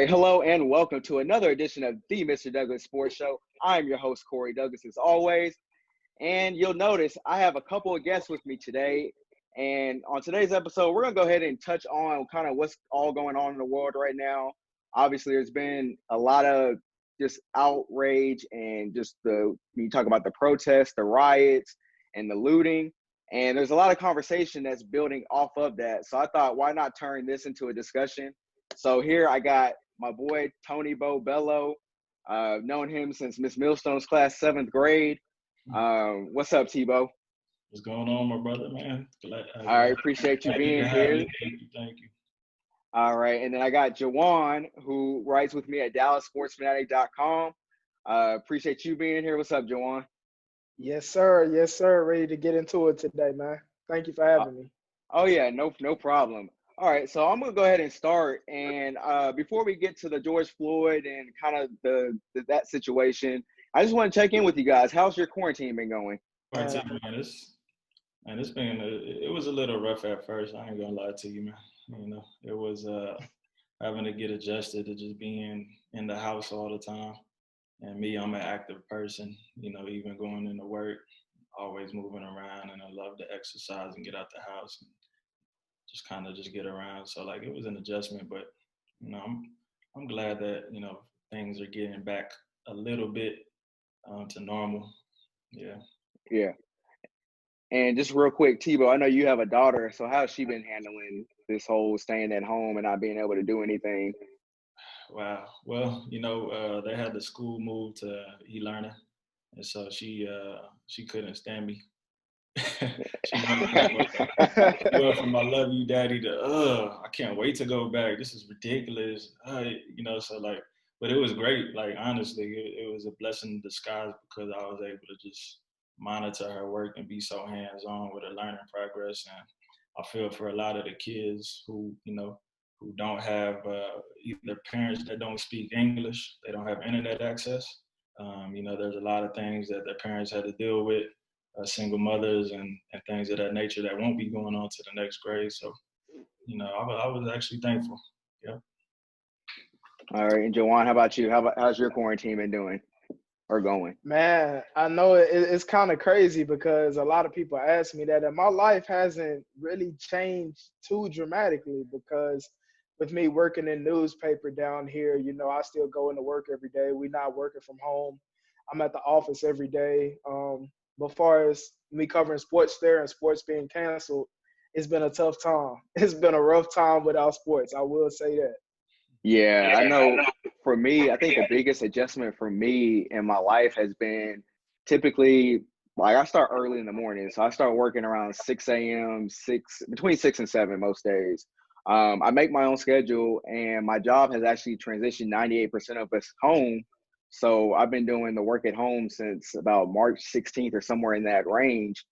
right, hello and welcome to another edition of the Mr. Douglass Sports Show. I'm your host, Corey Douglas, as always. And you'll notice I have a couple of guests with me today. And on today's episode, we're going to go ahead and touch on kind of what's all going on in the world right now. Obviously, there's been a lot of just outrage and just when you talk about the protests, the riots, and the looting. And there's a lot of conversation that's building off of that. So I thought, why not turn this into a discussion? So here I got my boy, TonyBo Bello. Known him since Miss Millstone's class, 7th grade. What's up, T-Bo? What's going on, my brother, man? All right, appreciate you being here. Thank you. All right, and then I got Juwan, who writes with me at DallasSportsFanatic.com. Appreciate you being here. What's up, Juwan? Yes, sir. Yes, sir. Ready to get into it today, man. Thank you for having me. Oh, yeah, no problem. All right, so I'm going to go ahead and start. And before we get to the George Floyd and kind of that situation, I just want to check in with you guys. How's your quarantine been going? Quarantine, man, it was a little rough at first. I ain't going to lie to you, man. You know, it was having to get adjusted to just being in the house all the time. And me, I'm an active person, you know, even going into work, always moving around, and I love to exercise and get out the house and just kind of get around. So like it was an adjustment, but you know, I'm glad that, you know, things are getting back a little bit to normal. Yeah. Yeah. And just real quick, T-Bo, I know you have a daughter, so how's she been handling this whole staying at home and not being able to do anything? Wow. Well, you know, they had the school move to e-learning, and so she couldn't stand me. She went from I love you, daddy, to I can't wait to go back. This is ridiculous. You know, so like, but it was great. Like honestly, it was a blessing in disguise because I was able to just monitor her work and be so hands-on with her learning progress. And I feel for a lot of the kids who, you know, who don't have either parents that don't speak English, they don't have internet access. You know, there's a lot of things that their parents had to deal with, single mothers and things of that nature that won't be going on to the next grade. So, you know, I was actually thankful. Yeah. All right, and Juwan, how about you? How's your quarantine been doing or going? Man, I know it's kind of crazy because a lot of people ask me that, and my life hasn't really changed too dramatically because with me working in newspaper down here, you know, I still go into work every day. We're not working from home. I'm at the office every day. But far as me covering sports there and sports being canceled, it's been a tough time. It's been a rough time without sports. I will say that. Yeah, I know for me, I think the biggest adjustment for me in my life has been typically, like I start early in the morning. So I start working around 6 a.m., between 6 and 7 most days. I make my own schedule, and my job has actually transitioned 98% of us home. So I've been doing the work at home since about March 16th or somewhere in that range.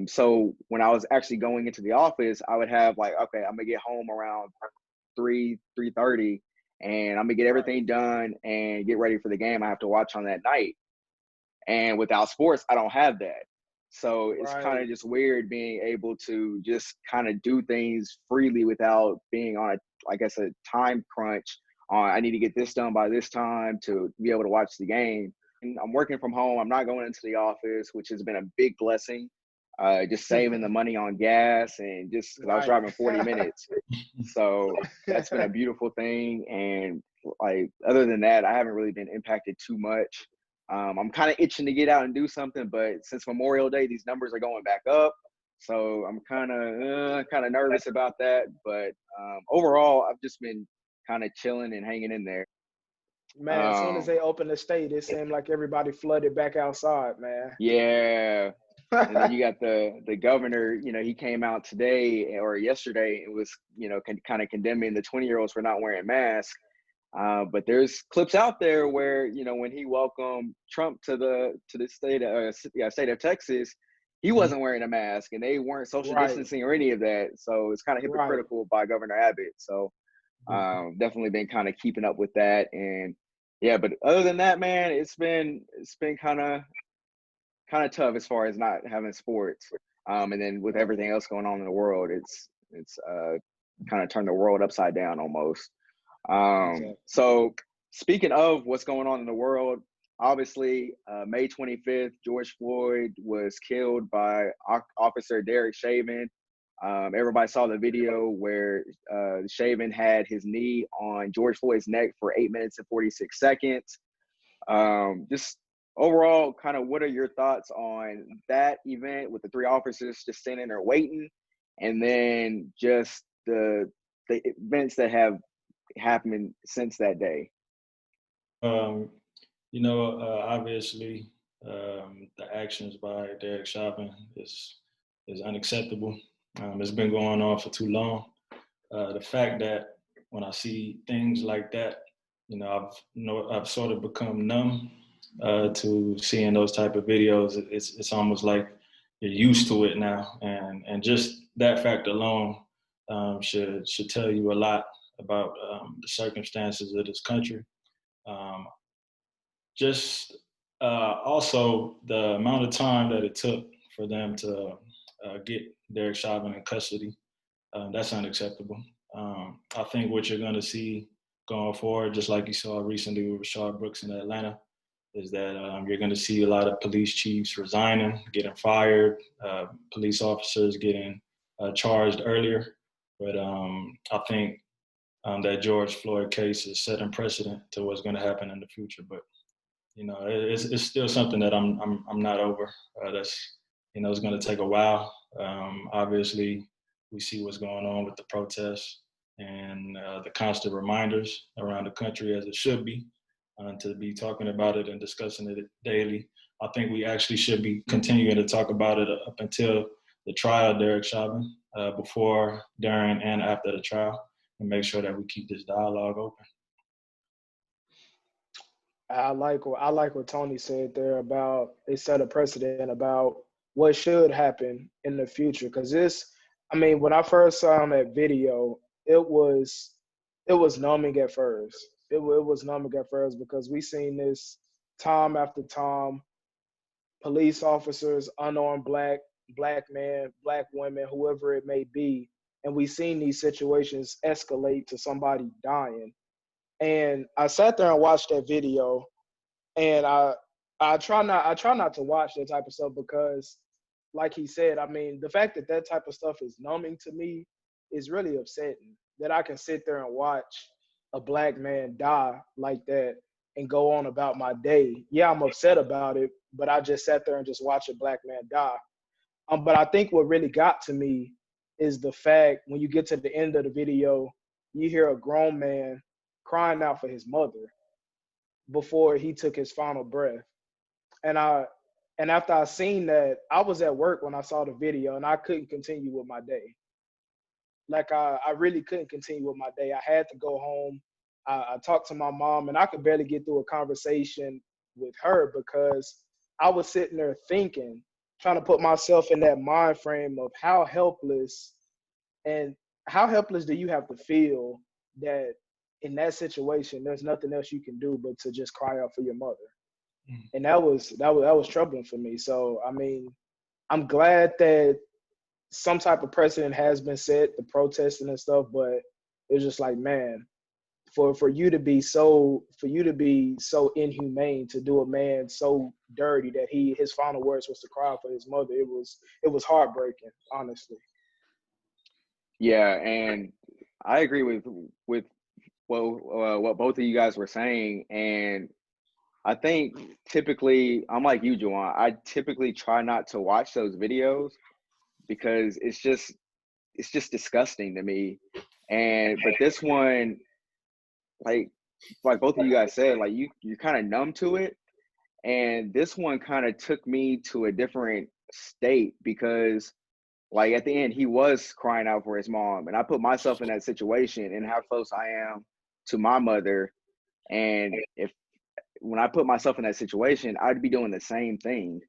So when I was actually going into the office, I would have like, okay, I'm gonna get home around 3:30, and I'm gonna get everything done and get ready for the game I have to watch on that night. And without sports, I don't have that. So it's kind of just weird being able to just kind of do things freely without being on I guess, a time crunch on I need to get this done by this time to be able to watch the game. And I'm working from home. I'm not going into the office, which has been a big blessing. Just saving the money on gas and just because I was driving 40 minutes. So that's been a beautiful thing. And like, other than that, I haven't really been impacted too much. I'm kind of itching to get out and do something, but since Memorial Day, these numbers are going back up. So I'm kind of nervous about that. But overall, I've just been kind of chilling and hanging in there. Man, as soon as they opened the state, it seemed like everybody flooded back outside, man. Yeah. And then you got the governor, you know, he came out today or yesterday and was, you know, kind of condemning the 20-year-olds for not wearing masks. But there's clips out there where, you know, when he welcomed Trump to the state of Texas, he wasn't wearing a mask and they weren't social distancing or any of that. So it's kind of hypocritical by Governor Abbott. So definitely been kind of keeping up with that. And yeah, but other than that, man, it's been kind of tough as far as not having sports. And then with everything else going on in the world, it's kind of turned the world upside down almost. Exactly. So speaking of what's going on in the world, obviously, May 25th, George Floyd was killed by Officer Derek Chauvin. Everybody saw the video where Chauvin had his knee on George Floyd's neck for 8 minutes and 46 seconds. Just overall, kind of what are your thoughts on that event with the three officers just standing there waiting, and then just the events that have happened since that day? Obviously, the actions by Derek Chauvin is unacceptable. It's been going on for too long. The fact that when I see things like that, I've sort of become numb to seeing those type of videos. It's almost like you're used to it now, and just that fact alone should tell you a lot about the circumstances of this country. Just also the amount of time that it took for them to get Derek Chauvin in custody, that's unacceptable. I think what you're going to see going forward, just like you saw recently with Rashard Brooks in Atlanta, is that you're going to see a lot of police chiefs resigning, getting fired, police officers getting charged earlier. But I think that George Floyd case is setting precedent to what's going to happen in the future. But it's still something that I'm not over. That's it's going to take a while. Obviously, we see what's going on with the protests and the constant reminders around the country, as it should be, to be talking about it and discussing it daily. I think we actually should be continuing to talk about it up until the trial of Derek Chauvin, before, during, and after the trial, and make sure that we keep this dialogue open. I like what Tony said there about they set a precedent about what should happen in the future. Because when I first saw that video, it was numbing at first. It was numbing at first because we seen this time after time. Police officers, unarmed black men, black women, whoever it may be, and we seen these situations escalate to somebody dying. And I sat there and watched that video, and I try not to watch that type of stuff because, like he said, the fact that that type of stuff is numbing to me is really upsetting. That I can sit there and watch a black man die like that and go on about my day. Yeah, I'm upset about it, but I just sat there and just watched a black man die. But I think what really got to me is the fact when you get to the end of the video, you hear a grown man crying out for his mother before he took his final breath. And after I seen that, I was at work when I saw the video and I couldn't continue with my day. Like I really couldn't continue with my day. I had to go home. I talked to my mom and I could barely get through a conversation with her because I was sitting there thinking, trying to put myself in that mind frame of how helpless do you have to feel that in that situation, there's nothing else you can do but to just cry out for your mother. And that was troubling for me. So, I'm glad that some type of precedent has been set, the protesting and stuff, but it's just like, man, for you to be so inhumane, to do a man so dirty that his final words was to cry out for his mother, it was heartbreaking, honestly. Yeah, and I agree with what both of you guys were saying, and I think typically I'm like you, Juwan. I typically try not to watch those videos because it's just disgusting to me. But this one, like both of you guys said, like you're kind of numb to it, and this one kind of took me to a different state because, like, at the end he was crying out for his mom, and I put myself in that situation and how close I am to my mother, and when I put myself in that situation, I'd be doing the same thing.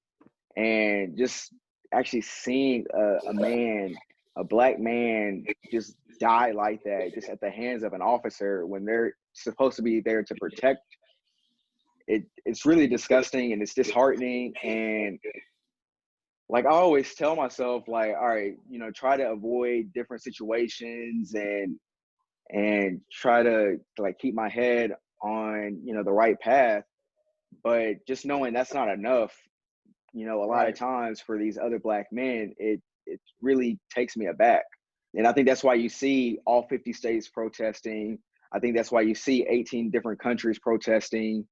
And just actually seeing a black man, just die like that, just at the hands of an officer when they're supposed to be there to protect, it's really disgusting and it's disheartening. And like I always tell myself, like, all right, try to avoid different situations and and try to like keep my head on, you know, the right path. But just knowing that's not enough, you know, a lot of times for these other Black men, it really takes me aback. And I think that's why you see all 50 states protesting. I think that's why you see 18 different countries protesting.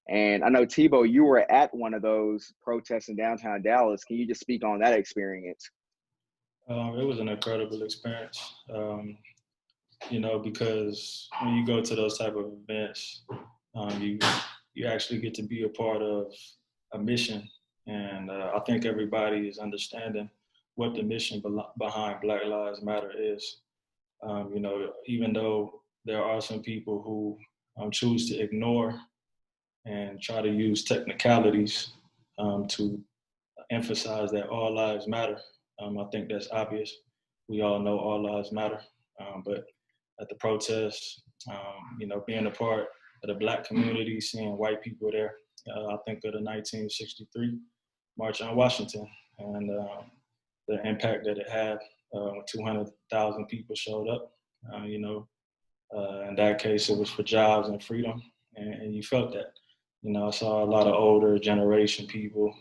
And I know, TeyBo, you were at one of those protests in downtown Dallas. Can you just speak on that experience? It was an incredible experience, you know, because when you go to those type of events, you actually get to be a part of a mission. And I think everybody is understanding what the mission behind Black Lives Matter is. You know, even though there are some people who choose to ignore and try to use technicalities to emphasize that all lives matter. I think that's obvious. We all know all lives matter. But at the protests, you know, being a part of the Black community, seeing white people there, I think of the 1963 March on Washington and the impact that it had. 200,000 people showed up. You know, in that case, it was for jobs and freedom, and you felt that. You know, I saw a lot of older generation people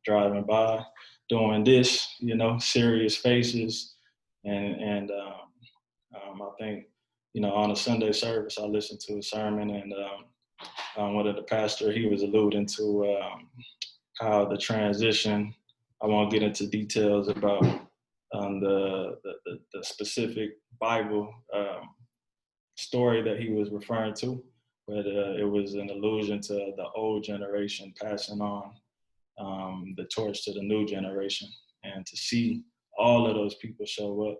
driving by, doing this, you know, serious faces, and I think, you know, on a Sunday service, I listened to a sermon, and one of the pastor, he was alluding to how the transition. I won't get into details about the specific Bible story that he was referring to, but it was an allusion to the old generation passing on the torch to the new generation, and to see all of those people show up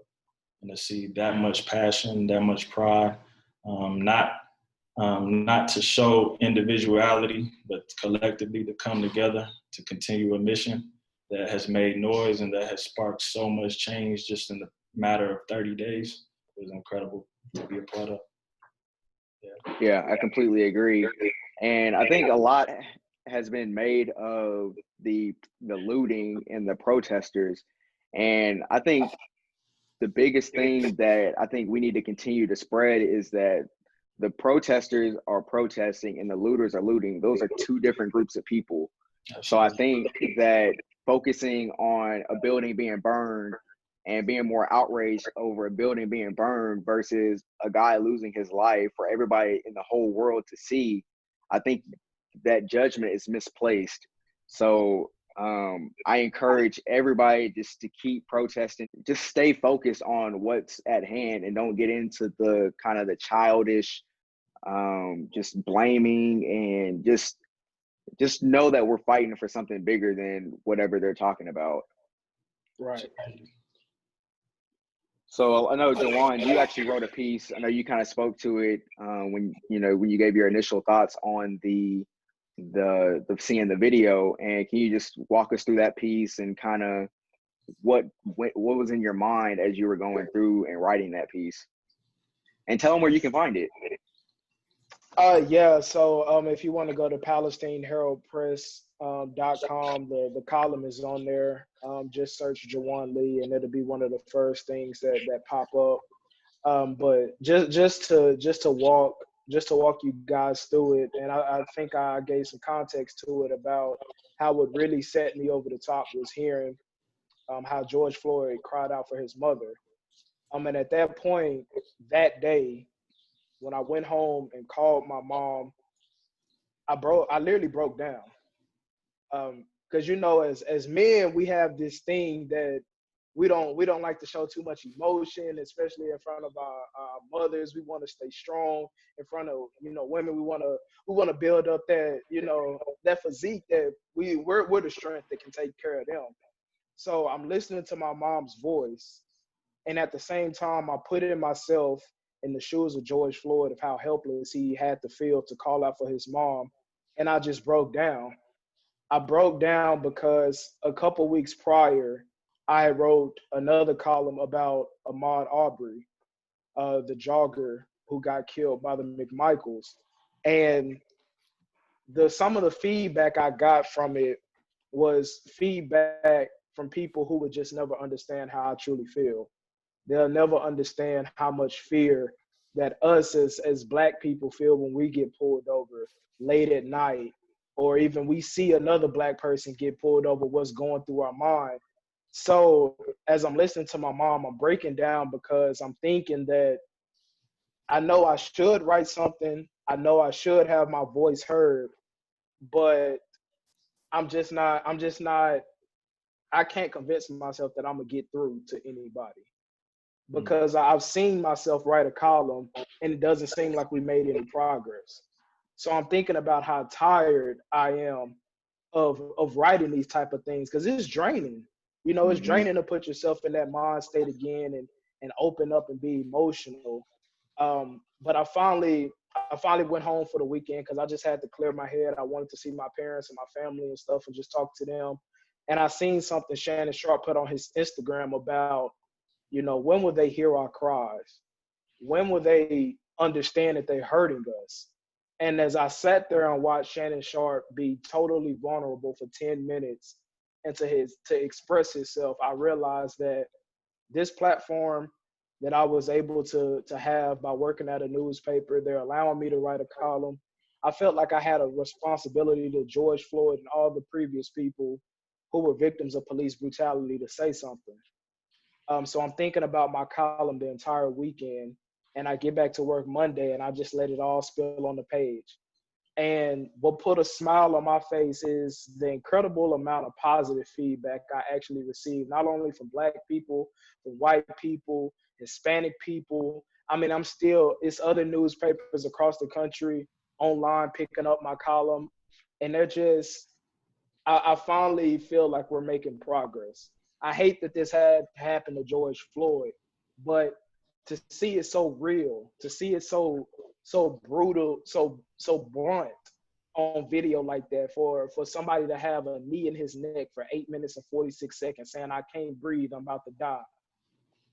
and to see that much passion, that much pride, not to show individuality, but collectively to come together to continue a mission that has made noise and that has sparked so much change just in the matter of 30 days. It was incredible to be a part of. Yeah, I completely agree. And I think a lot has been made of the looting and the protesters. And I think the biggest thing that I think we need to continue to spread is that the protesters are protesting and the looters are looting. Those are two different groups of people. So I think that focusing on a building being burned and being more outraged over a building being burned versus a guy losing his life for everybody in the whole world to see, I think that judgment is misplaced. So I encourage everybody just to keep protesting, just stay focused on what's at hand and don't get into the kind of the childish, just blaming, and just know that we're fighting for something bigger than whatever they're talking about. Right. So I know, Juwan, you actually wrote a piece. I know you kind of spoke to it when you gave your initial thoughts on the seeing the video. And can you just walk us through that piece and kind of what was in your mind as you were going through and writing that piece? And tell them where you can find it. Yeah. So if you want to go to PalestineHeraldPress.com, the column is on there. Just search Juwan Lee, and it'll be one of the first things that pop up. But just to walk you guys through it, and I think I gave some context to it about how what really set me over the top was hearing how George Floyd cried out for his mother. And at that point, that day, when I went home and called my mom, I literally broke down. Because as men, we have this thing that we don't like to show too much emotion, especially in front of our mothers. We want to stay strong in front of women. We want to build up that that physique that we're the strength that can take care of them. So I'm listening to my mom's voice, and at the same time, I put in myself in the shoes of George Floyd, of how helpless he had to feel to call out for his mom, and I just broke down. I broke down because a couple weeks prior, I wrote another column about Ahmaud Arbery, the jogger who got killed by the McMichaels. And some of the feedback I got from it was feedback from people who would just never understand how I truly feel. They'll never understand how much fear that us as Black people feel when we get pulled over late at night, or even we see another Black person get pulled over, what's going through our mind. So as I'm listening to my mom, I'm breaking down because I'm thinking that I know I should write something. I know I should have my voice heard, but I'm just not, I can't convince myself that I'm gonna get through to anybody because I've seen myself write a column and it doesn't seem like we made any progress. So I'm thinking about how tired I am of writing these type of things because it's draining. You know, it's draining to put yourself in that mind state again and open up and be emotional. But I finally went home for the weekend because I just had to clear my head. I wanted to see my parents and my family and stuff and just talk to them. And I seen something Shannon Sharp put on his Instagram about, when will they hear our cries? When will they understand that they're hurting us? And as I sat there and watched Shannon Sharp be totally vulnerable for 10 minutes and to express himself, I realized that this platform that I was able to have by working at a newspaper, they're allowing me to write a column. I felt like I had a responsibility to George Floyd and all the previous people who were victims of police brutality to say something. So I'm thinking about my column the entire weekend, and I get back to work Monday, and I just let it all spill on the page. And what put a smile on my face is the incredible amount of positive feedback I actually received, not only from Black people, from white people, Hispanic people. I mean, it's other newspapers across the country online picking up my column, and I finally feel like we're making progress. I hate that this had happened to George Floyd, but to see it so real, to see it so brutal, so blunt on video like that, for somebody to have a knee in his neck for 8 minutes and 46 seconds saying, "I can't breathe, I'm about to die."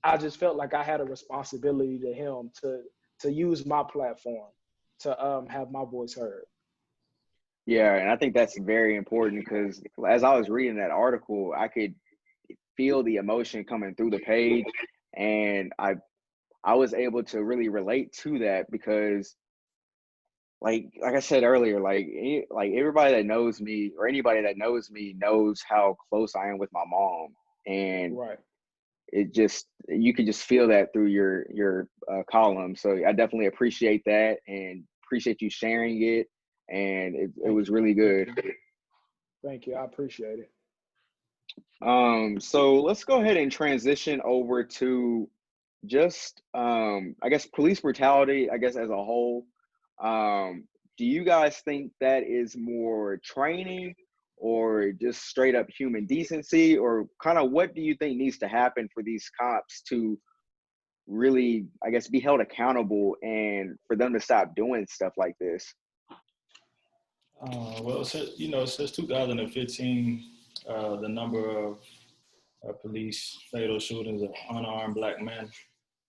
I just felt like I had a responsibility to him to use my platform to have my voice heard. Yeah, and I think that's very important because as I was reading that article, I could feel the emotion coming through the page, and I was able to really relate to that because like I said earlier, like everybody that knows me or anybody that knows me knows how close I am with my mom, and Right. it just you can just feel that through your column. So I definitely appreciate that and appreciate you sharing it, and it Thank was you. really good. Thank you. I appreciate it. So let's go ahead and transition over to just I guess police brutality, I guess as a whole. Um, do you guys think that is more training or just straight up human decency, or kind of what do you think needs to happen for these cops to really, I guess, be held accountable and for them to stop doing stuff like this? Well, since 2015, the number of police fatal shootings of unarmed Black men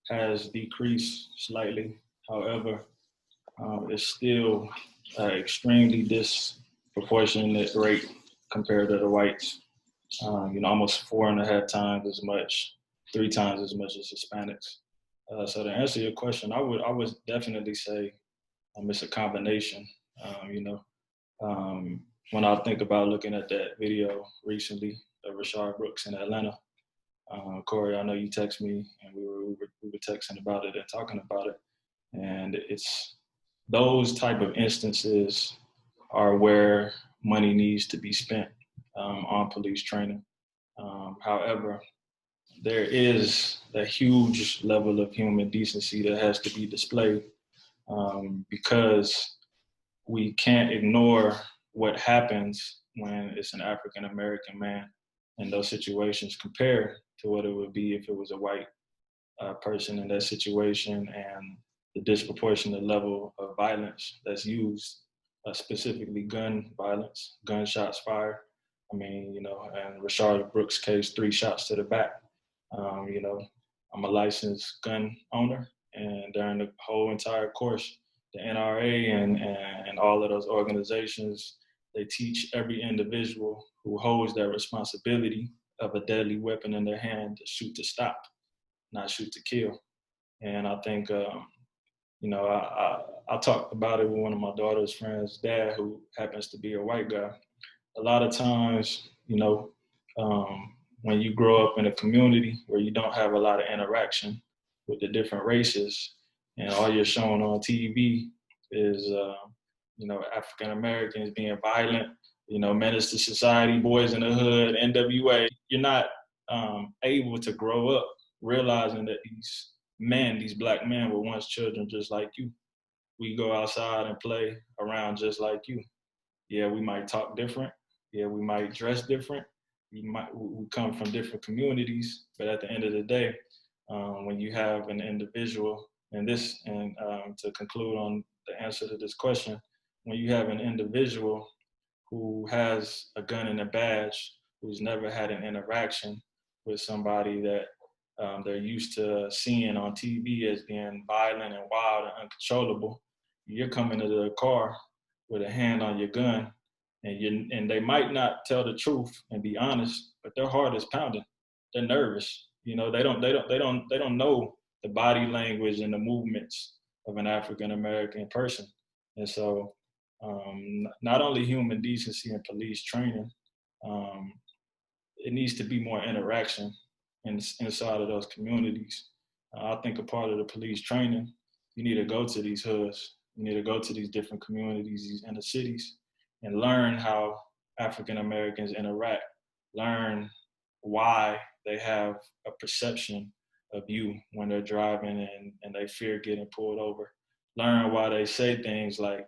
has decreased slightly. However, it's still extremely disproportionate rate compared to the whites. Almost 4.5 times as much, 3 times as much as Hispanics. So to answer your question, I would definitely say it's a combination. Um, you know, um, when I think about looking at that video recently of Rashard Brooks in Atlanta, Corey, I know you text me, and we were texting about it and talking about it, and it's those type of instances are where money needs to be spent on police training. However, there is a huge level of human decency that has to be displayed because we can't ignore what happens when it's an African American man in those situations compared to what it would be if it was a white person in that situation, and the disproportionate level of violence that's used, specifically gun violence, gunshots fired. I mean, and Rashard Brooks' case, 3 shots to the back. You know, I'm a licensed gun owner, and during the whole entire course, the NRA and all of those organizations, they teach every individual who holds that responsibility of a deadly weapon in their hand to shoot to stop, not shoot to kill. And I think I talked about it with one of my daughter's friends' dad, who happens to be a white guy. A lot of times, when you grow up in a community where you don't have a lot of interaction with the different races, and all you're shown on TV is, African Americans being violent, menace to society, boys in the hood, NWA. You're not able to grow up realizing that these black men were once children just like you. We go outside and play around just like you. Yeah, we might talk different. Yeah, we might dress different. We come from different communities, but at the end of the day, when you have an individual, and to conclude on the answer to this question, when you have an individual who has a gun and a badge, who's never had an interaction with somebody that they're used to seeing on TV as being violent and wild and uncontrollable, you're coming into the car with a hand on your gun, and they might not tell the truth and be honest, but their heart is pounding. They're nervous. They don't know the body language and the movements of an African American person. And so, not only human decency and police training, um, it needs to be more interaction inside of those communities. I think a part of the police training, you need to go to these hoods, you need to go to these different communities, these inner cities, and learn how African Americans interact, learn why they have a perception of you when they're driving and they fear getting pulled over. Learn why they say things like,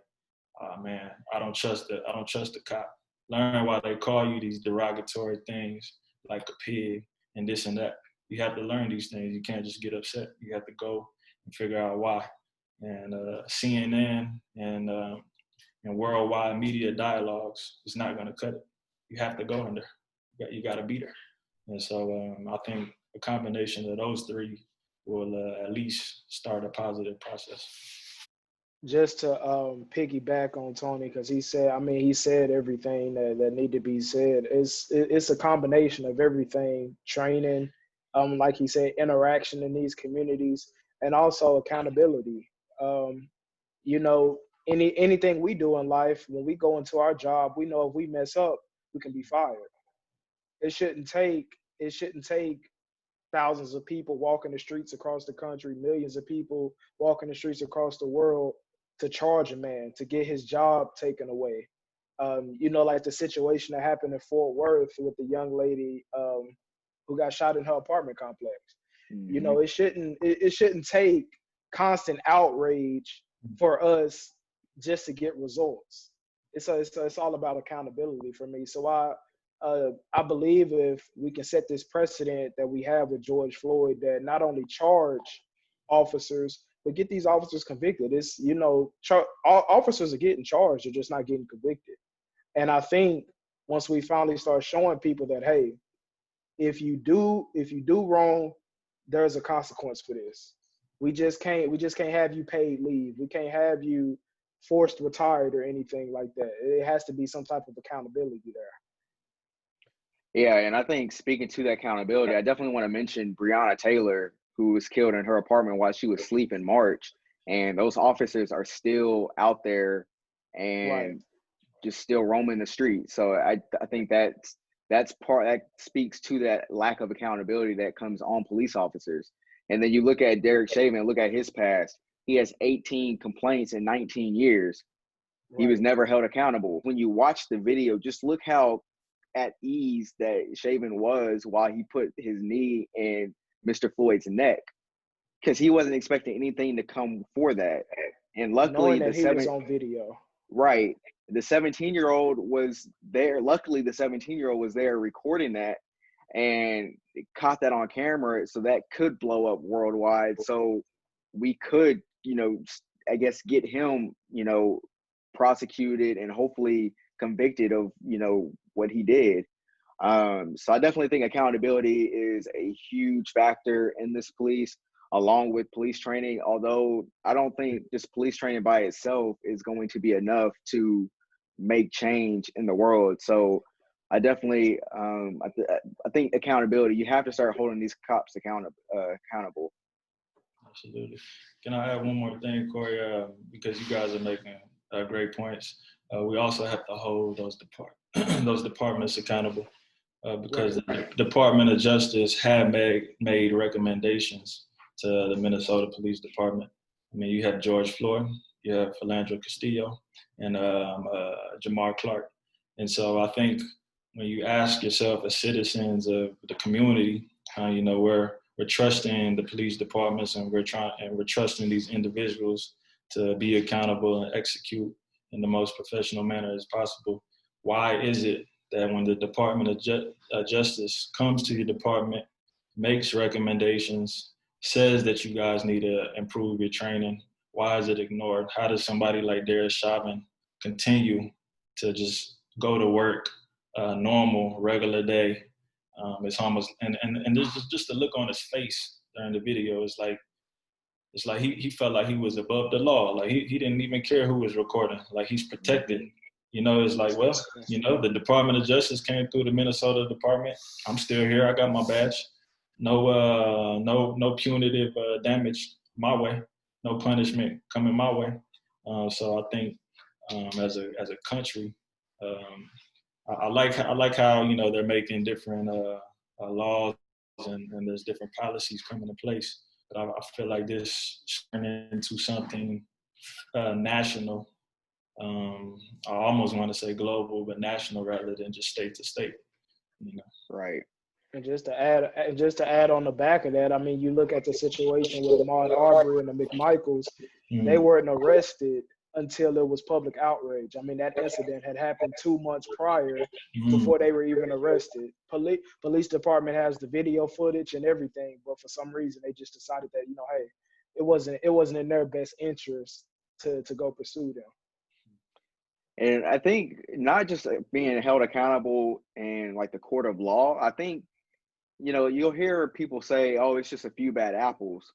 "Oh man, I don't trust the cop." Learn why they call you these derogatory things like a pig and this and that. You have to learn these things. You can't just get upset. You have to go and figure out why. And CNN and worldwide media dialogues is not going to cut it. You have to go in there. You got to be there. And so I think a combination of those three will at least start a positive process. Just to piggyback on Tony, because he said everything that need to be said. It's a combination of everything: training, like he said, interaction in these communities, and also accountability. Um, anything we do in life, when we go into our job, we know if we mess up, we can be fired. It shouldn't take thousands of people walking the streets across the country, millions of people walking the streets across the world to charge a man to get his job taken away. Like the situation that happened in Fort Worth with the young lady who got shot in her apartment complex. Mm-hmm. It shouldn't take constant outrage for us just to get results. It's all about accountability for me. So I believe if we can set this precedent that we have with George Floyd, that not only charge officers but get these officers convicted. Officers are getting charged, they're just not getting convicted. And I think once we finally start showing people that, hey, if you do wrong, there's a consequence for this. We just can't have you paid leave. We can't have you forced retired or anything like that. It has to be some type of accountability there. Yeah, and I think speaking to that accountability, I definitely want to mention Breonna Taylor, who was killed in her apartment while she was asleep in March. And those officers are still out there and Right. just still roaming the streets. So I think that's part that speaks to that lack of accountability that comes on police officers. And then you look at Derek Chauvin, look at his past. He has 18 complaints in 19 years. He was Right. never held accountable. When you watch the video, just look how at ease that Shaven was while he put his knee in Mr. Floyd's neck, because he wasn't expecting anything to come for that. And luckily, Knowing that he was on video. right, the 17-year-old was there. Luckily, the 17-year-old was there recording that and caught that on camera, so that could blow up worldwide. So we could, I guess, get him, prosecuted and hopefully convicted of, what he did. So I definitely think accountability is a huge factor in this police, along with police training. Although I don't think just police training by itself is going to be enough to make change in the world. So I definitely, I think accountability. You have to start holding these cops accountable. Absolutely. Can I add one more thing, Corey? Because you guys are making great points. We also have to hold those those departments accountable because the Department of Justice had made recommendations to the Minnesota Police Department. I mean, you have George Floyd, you have Philandro Castillo, and Jamar Clark. And so I think when you ask yourself as citizens of the community, you know, we're trusting the police departments and we're trusting these individuals to be accountable and execute in the most professional manner as possible. Why is it that when the Department of Justice comes to your department, makes recommendations, says that you guys need to improve your training, why is it ignored? How does somebody like Darius Chauvin continue to just go to work normal, regular day? It's almost, and there's just the look on his face during the video. It's like he felt like he was above the law. Like he didn't even care who was recording. Like he's protected. You know, it's like, well, you know, the Department of Justice came through the Minnesota department. I'm still here. I got my badge. No punitive damage my way. No punishment coming my way. So I think as a country, I like how, you know, they're making different laws and there's different policies coming into place. But I feel like this turning into something national. I almost want to say global, but national rather than just state to state. You know. Right. And just to add on the back of that, I mean, you look at the situation with Ahmaud Arbery and the McMichaels, they weren't arrested until it was public outrage. I mean, that incident had happened 2 months prior before they were even arrested. Police department has the video footage and everything, but for some reason they just decided that, you know, hey, it wasn't in their best interest to go pursue them. And I think not just being held accountable in like the court of law, I think, you know, you'll hear people say, oh, it's just a few bad apples.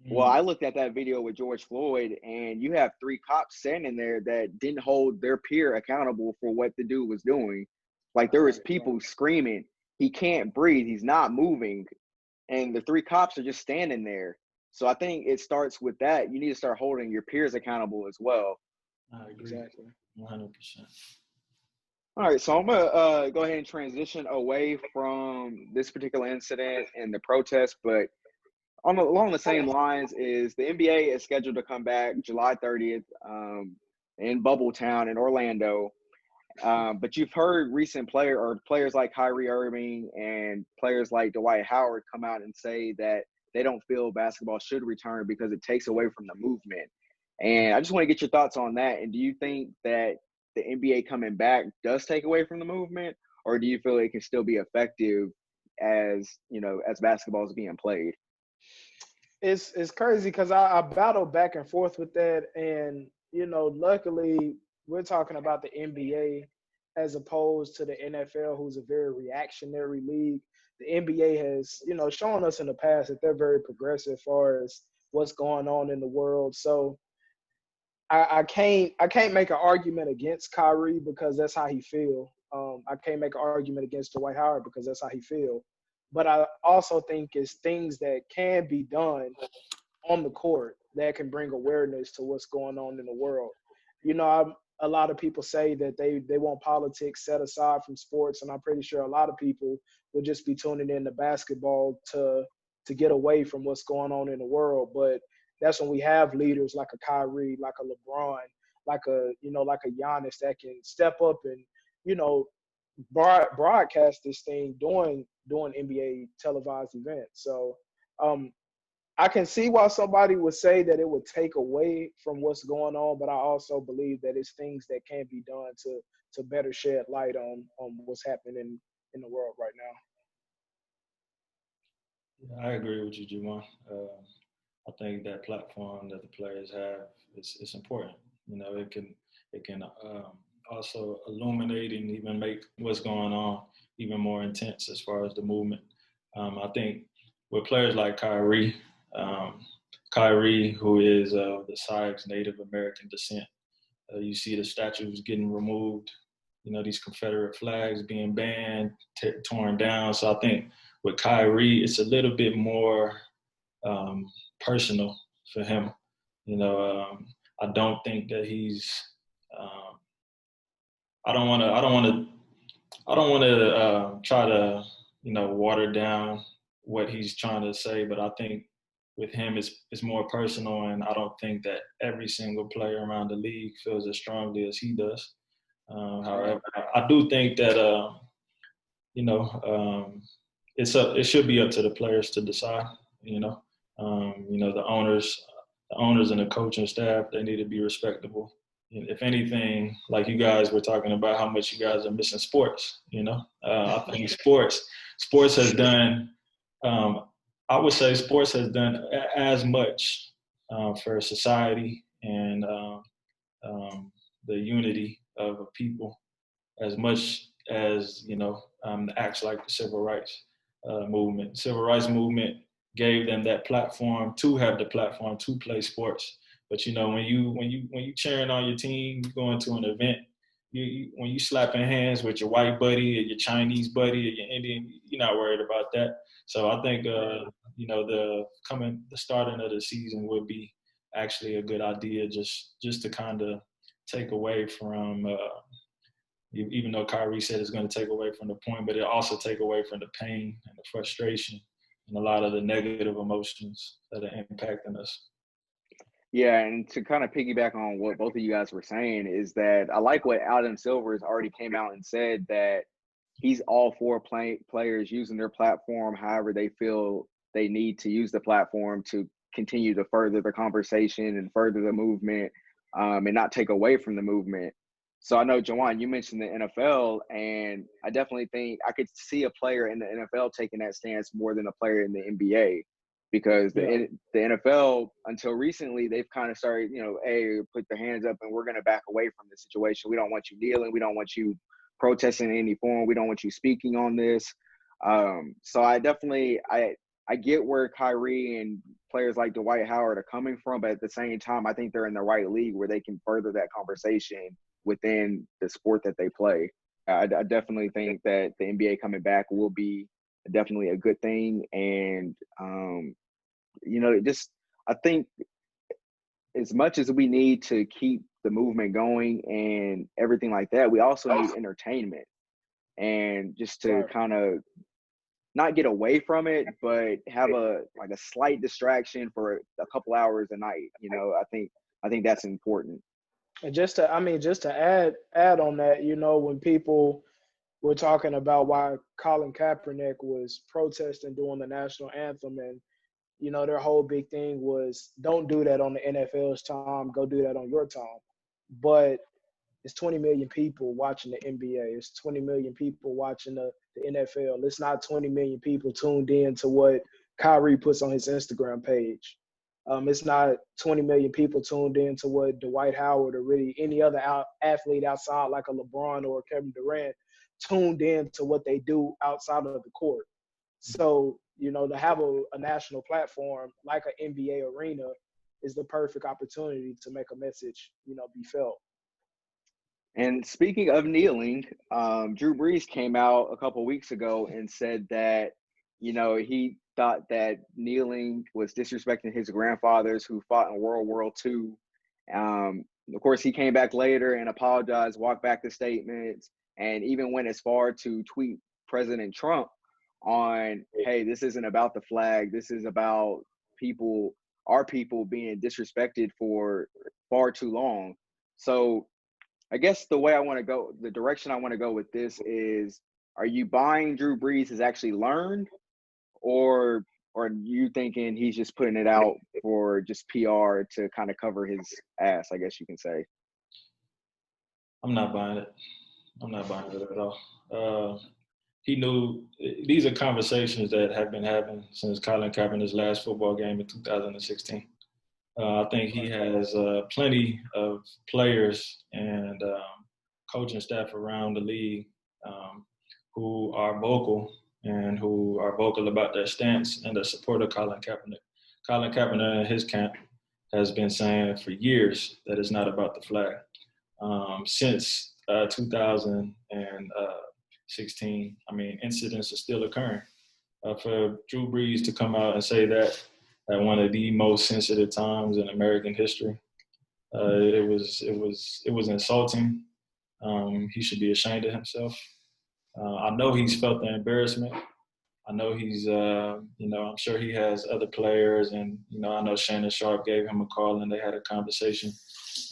Well, I looked at that video with George Floyd, and you have 3 cops standing there that didn't hold their peer accountable for what the dude was doing. Like there was people screaming, he can't breathe, he's not moving. And the 3 cops are just standing there. So I think it starts with that. You need to start holding your peers accountable as well. I agree. Exactly. 100%. All right, so I'm gonna go ahead and transition away from this particular incident and the protest, but along the same lines is the NBA is scheduled to come back July 30th in Bubble Town in Orlando. But you've heard recent players like Kyrie Irving and players like Dwight Howard come out and say that they don't feel basketball should return because it takes away from the movement. And I just want to get your thoughts on that. And do you think that the NBA coming back does take away from the movement, or do you feel it can still be effective as, you know, as basketball is being played? It's crazy because I battle back and forth with that, and you know, luckily we're talking about the NBA as opposed to the NFL, who's a very reactionary league. The NBA has, you know, shown us in the past that they're very progressive as far as what's going on in the world. So I can't make an argument against Kyrie because that's how he feel. I can't make an argument against Dwight Howard because that's how he feel. But I also think it's things that can be done on the court that can bring awareness to what's going on in the world. You know, a lot of people say that they want politics set aside from sports, and I'm pretty sure a lot of people would just be tuning in to basketball to get away from what's going on in the world. But that's when we have leaders like a Kyrie, like a LeBron, like a Giannis that can step up and, you know, broadcast this thing doing NBA televised events. So I can see why somebody would say that it would take away from what's going on, but I also believe that it's things that can be done to better shed light on what's happening in the world right now. I agree with you, Juwan. I think that platform that the players have is important. You know, it can also illuminate and even make what's going on even more intense as far as the movement. I think with players like Kyrie, who is the Sykes Native American descent, you see the statues getting removed, you know, these Confederate flags being banned, torn down. So I think with Kyrie, it's a little bit more personal for him. You know, I don't think that he's. I don't want to try to, water down what he's trying to say, but I think with him it's more personal, and I don't think that every single player around the league feels as strongly as he does. However, I do think that it should be up to the players to decide. The owners and the coaching staff, they need to be respectable. If anything, like you guys were talking about how much you guys are missing sports, I think sports has done, I would say sports has done as much for society and the unity of a people as much as, acts like the civil rights movement. Civil rights movement gave them that platform to have the platform to play sports. But when you cheering on your team, you go into an event, when you slapping hands with your white buddy or your Chinese buddy or your Indian, you're not worried about that. So I think the starting of the season would be actually a good idea, just to kind of take away from. Even though Kyrie said it's going to take away from the point, but it also take away from the pain and the frustration and a lot of the negative emotions that are impacting us. Yeah, and to kind of piggyback on what both of you guys were saying is that I like what Adam Silver's already came out and said, that he's all for players using their platform however they feel they need to use the platform to continue to further the conversation and further the movement, and not take away from the movement. So I know, Juwan, you mentioned the NFL, and I definitely think I could see a player in the NFL taking that stance more than a player in the NBA, because the NFL, until recently, they've kind of started, hey, put their hands up and we're going to back away from the situation. We don't want you kneeling. We don't want you protesting in any form. We don't want you speaking on this. So I definitely, I get where Kyrie and players like Dwight Howard are coming from, but at the same time, I think they're in the right league where they can further that conversation within the sport that they play. I definitely think that the NBA coming back will be definitely a good thing. And, I think as much as we need to keep the movement going and everything like that, we also need entertainment, and just to kind of not get away from it, but have a slight distraction for a couple hours a night. I think that's important. And just to add on that, when people were talking about why Colin Kaepernick was protesting during the national anthem, and their whole big thing was, don't do that on the NFL's time, go do that on your time. But it's 20 million people watching the NBA. It's 20 million people watching the NFL. It's not 20 million people tuned in to what Kyrie puts on his Instagram page. It's not 20 million people tuned in to what Dwight Howard or really any other athlete outside, like a LeBron or Kevin Durant, tuned in to what they do outside of the court. So, to have a national platform like an NBA arena is the perfect opportunity to make a message, be felt. And speaking of kneeling, Drew Brees came out a couple of weeks ago and said that, he thought that kneeling was disrespecting his grandfathers who fought in World War II. Of course, he came back later and apologized, walked back the statements, and even went as far to tweet President Trump on, hey, this isn't about the flag. This is about our people being disrespected for far too long. So I guess the direction I want to go with this is, are you buying Drew Brees has actually learned, or are you thinking he's just putting it out for just PR to kind of cover his ass, I guess you can say? I'm not buying it. I'm not buying it at all. He knew these are conversations that have been happening since Colin Kaepernick's last football game in 2016. I think he has plenty of players and coaching staff around the league who are vocal and who are vocal about their stance and their support of Colin Kaepernick. Colin Kaepernick and his camp has been saying for years that it's not about the flag. Since 2016, incidents are still occurring. For Drew Brees to come out and say that at one of the most sensitive times in American history. It was insulting. He should be ashamed of himself. I know he's felt the embarrassment. I know he's, I'm sure he has other players, and I know Shannon Sharp gave him a call and they had a conversation,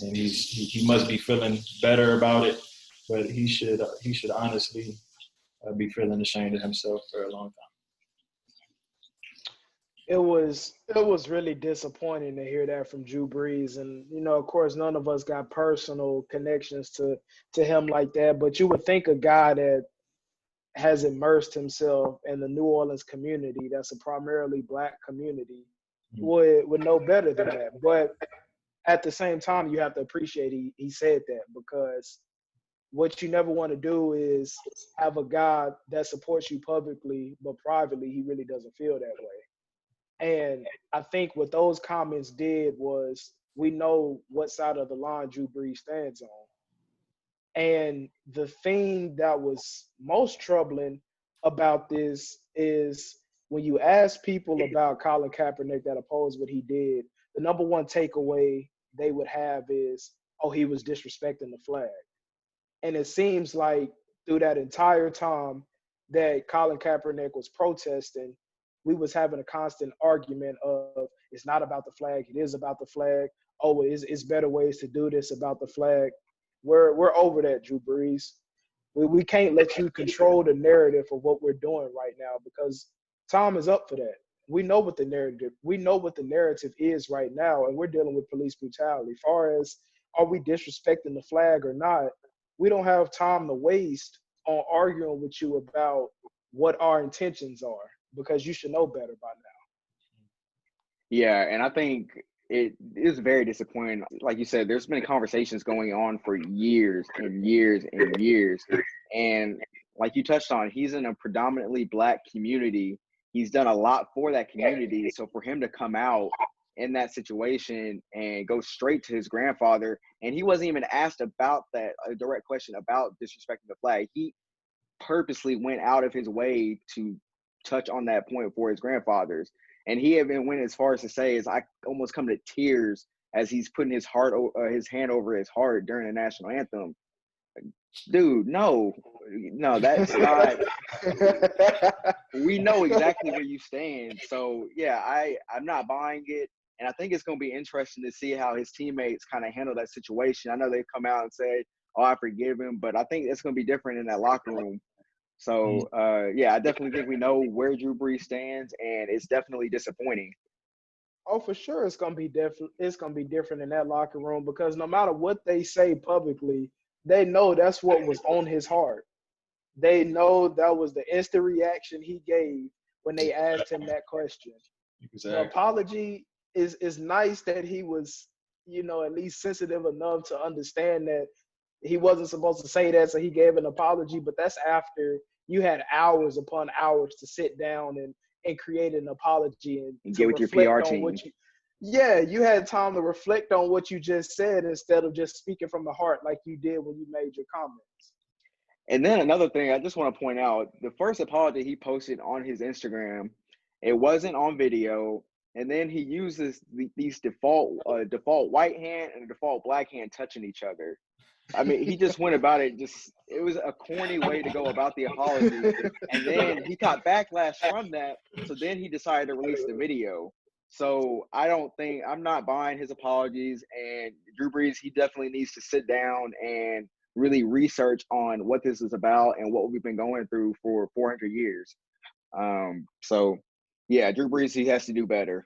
and he must be feeling better about it, but he should honestly be feeling ashamed of himself for a long time. It was really disappointing to hear that from Drew Brees, and of course, none of us got personal connections to him like that. But you would think a guy that has immersed himself in the New Orleans community, that's a primarily Black community, would know better than that. But at the same time, you have to appreciate he said that, because what you never want to do is have a guy that supports you publicly, but privately he really doesn't feel that way. And I think what those comments did was, we know what side of the line Drew Brees stands on. And the thing that was most troubling about this is, when you ask people about Colin Kaepernick that oppose what he did, the number one takeaway they would have is, oh, he was disrespecting the flag. And it seems like through that entire time that Colin Kaepernick was protesting, we was having a constant argument of, it's not about the flag, it is about the flag. Oh, it's better ways to do this about the flag. We're over that, Drew Brees. We can't let you control the narrative of what we're doing right now, because time is up for that. We know what the narrative is right now, and we're dealing with police brutality. As far as, are we disrespecting the flag or not, we don't have time to waste on arguing with you about what our intentions are, because you should know better by now. Yeah, and I think it is very disappointing. Like you said, there's been conversations going on for years and years and years. And like you touched on, he's in a predominantly Black community. He's done a lot for that community. So for him to come out in that situation and go straight to his grandfather, and he wasn't even asked about that, a direct question about disrespecting the flag. He purposely went out of his way to touch on that point for his grandfathers. And he even went as far as to say, is I almost come to tears as he's putting his hand over his heart during the national anthem. Dude, no, that's not. We know exactly where you stand. So yeah, I'm not buying it, and I think it's going to be interesting to see how his teammates kind of handle that situation. I know they've come out and said, "Oh, I forgive him," but I think it's going to be different in that locker room. So, yeah, I definitely think we know where Drew Brees stands, and it's definitely disappointing. Oh, for sure, it's gonna be different. It's gonna be different in that locker room, because no matter what they say publicly, they know that's what was on his heart. They know that was the instant reaction he gave when they asked him that question. Exactly. The apology is nice that he was, at least sensitive enough to understand that he wasn't supposed to say that, so he gave an apology. But that's after you had hours upon hours to sit down and create an apology and get with your PR team. You had time to reflect on what you just said, instead of just speaking from the heart like you did when you made your comments. And then another thing I just want to point out, the first apology he posted on his Instagram, it wasn't on video. And then he uses these default white hand and default black hand touching each other. I mean, he just went about it. It was a corny way to go about the apology. And then he got backlash from that. So then he decided to release the video. So I'm not buying his apologies. And Drew Brees, he definitely needs to sit down and really research on what this is about and what we've been going through for 400 years. So, yeah, Drew Brees, he has to do better.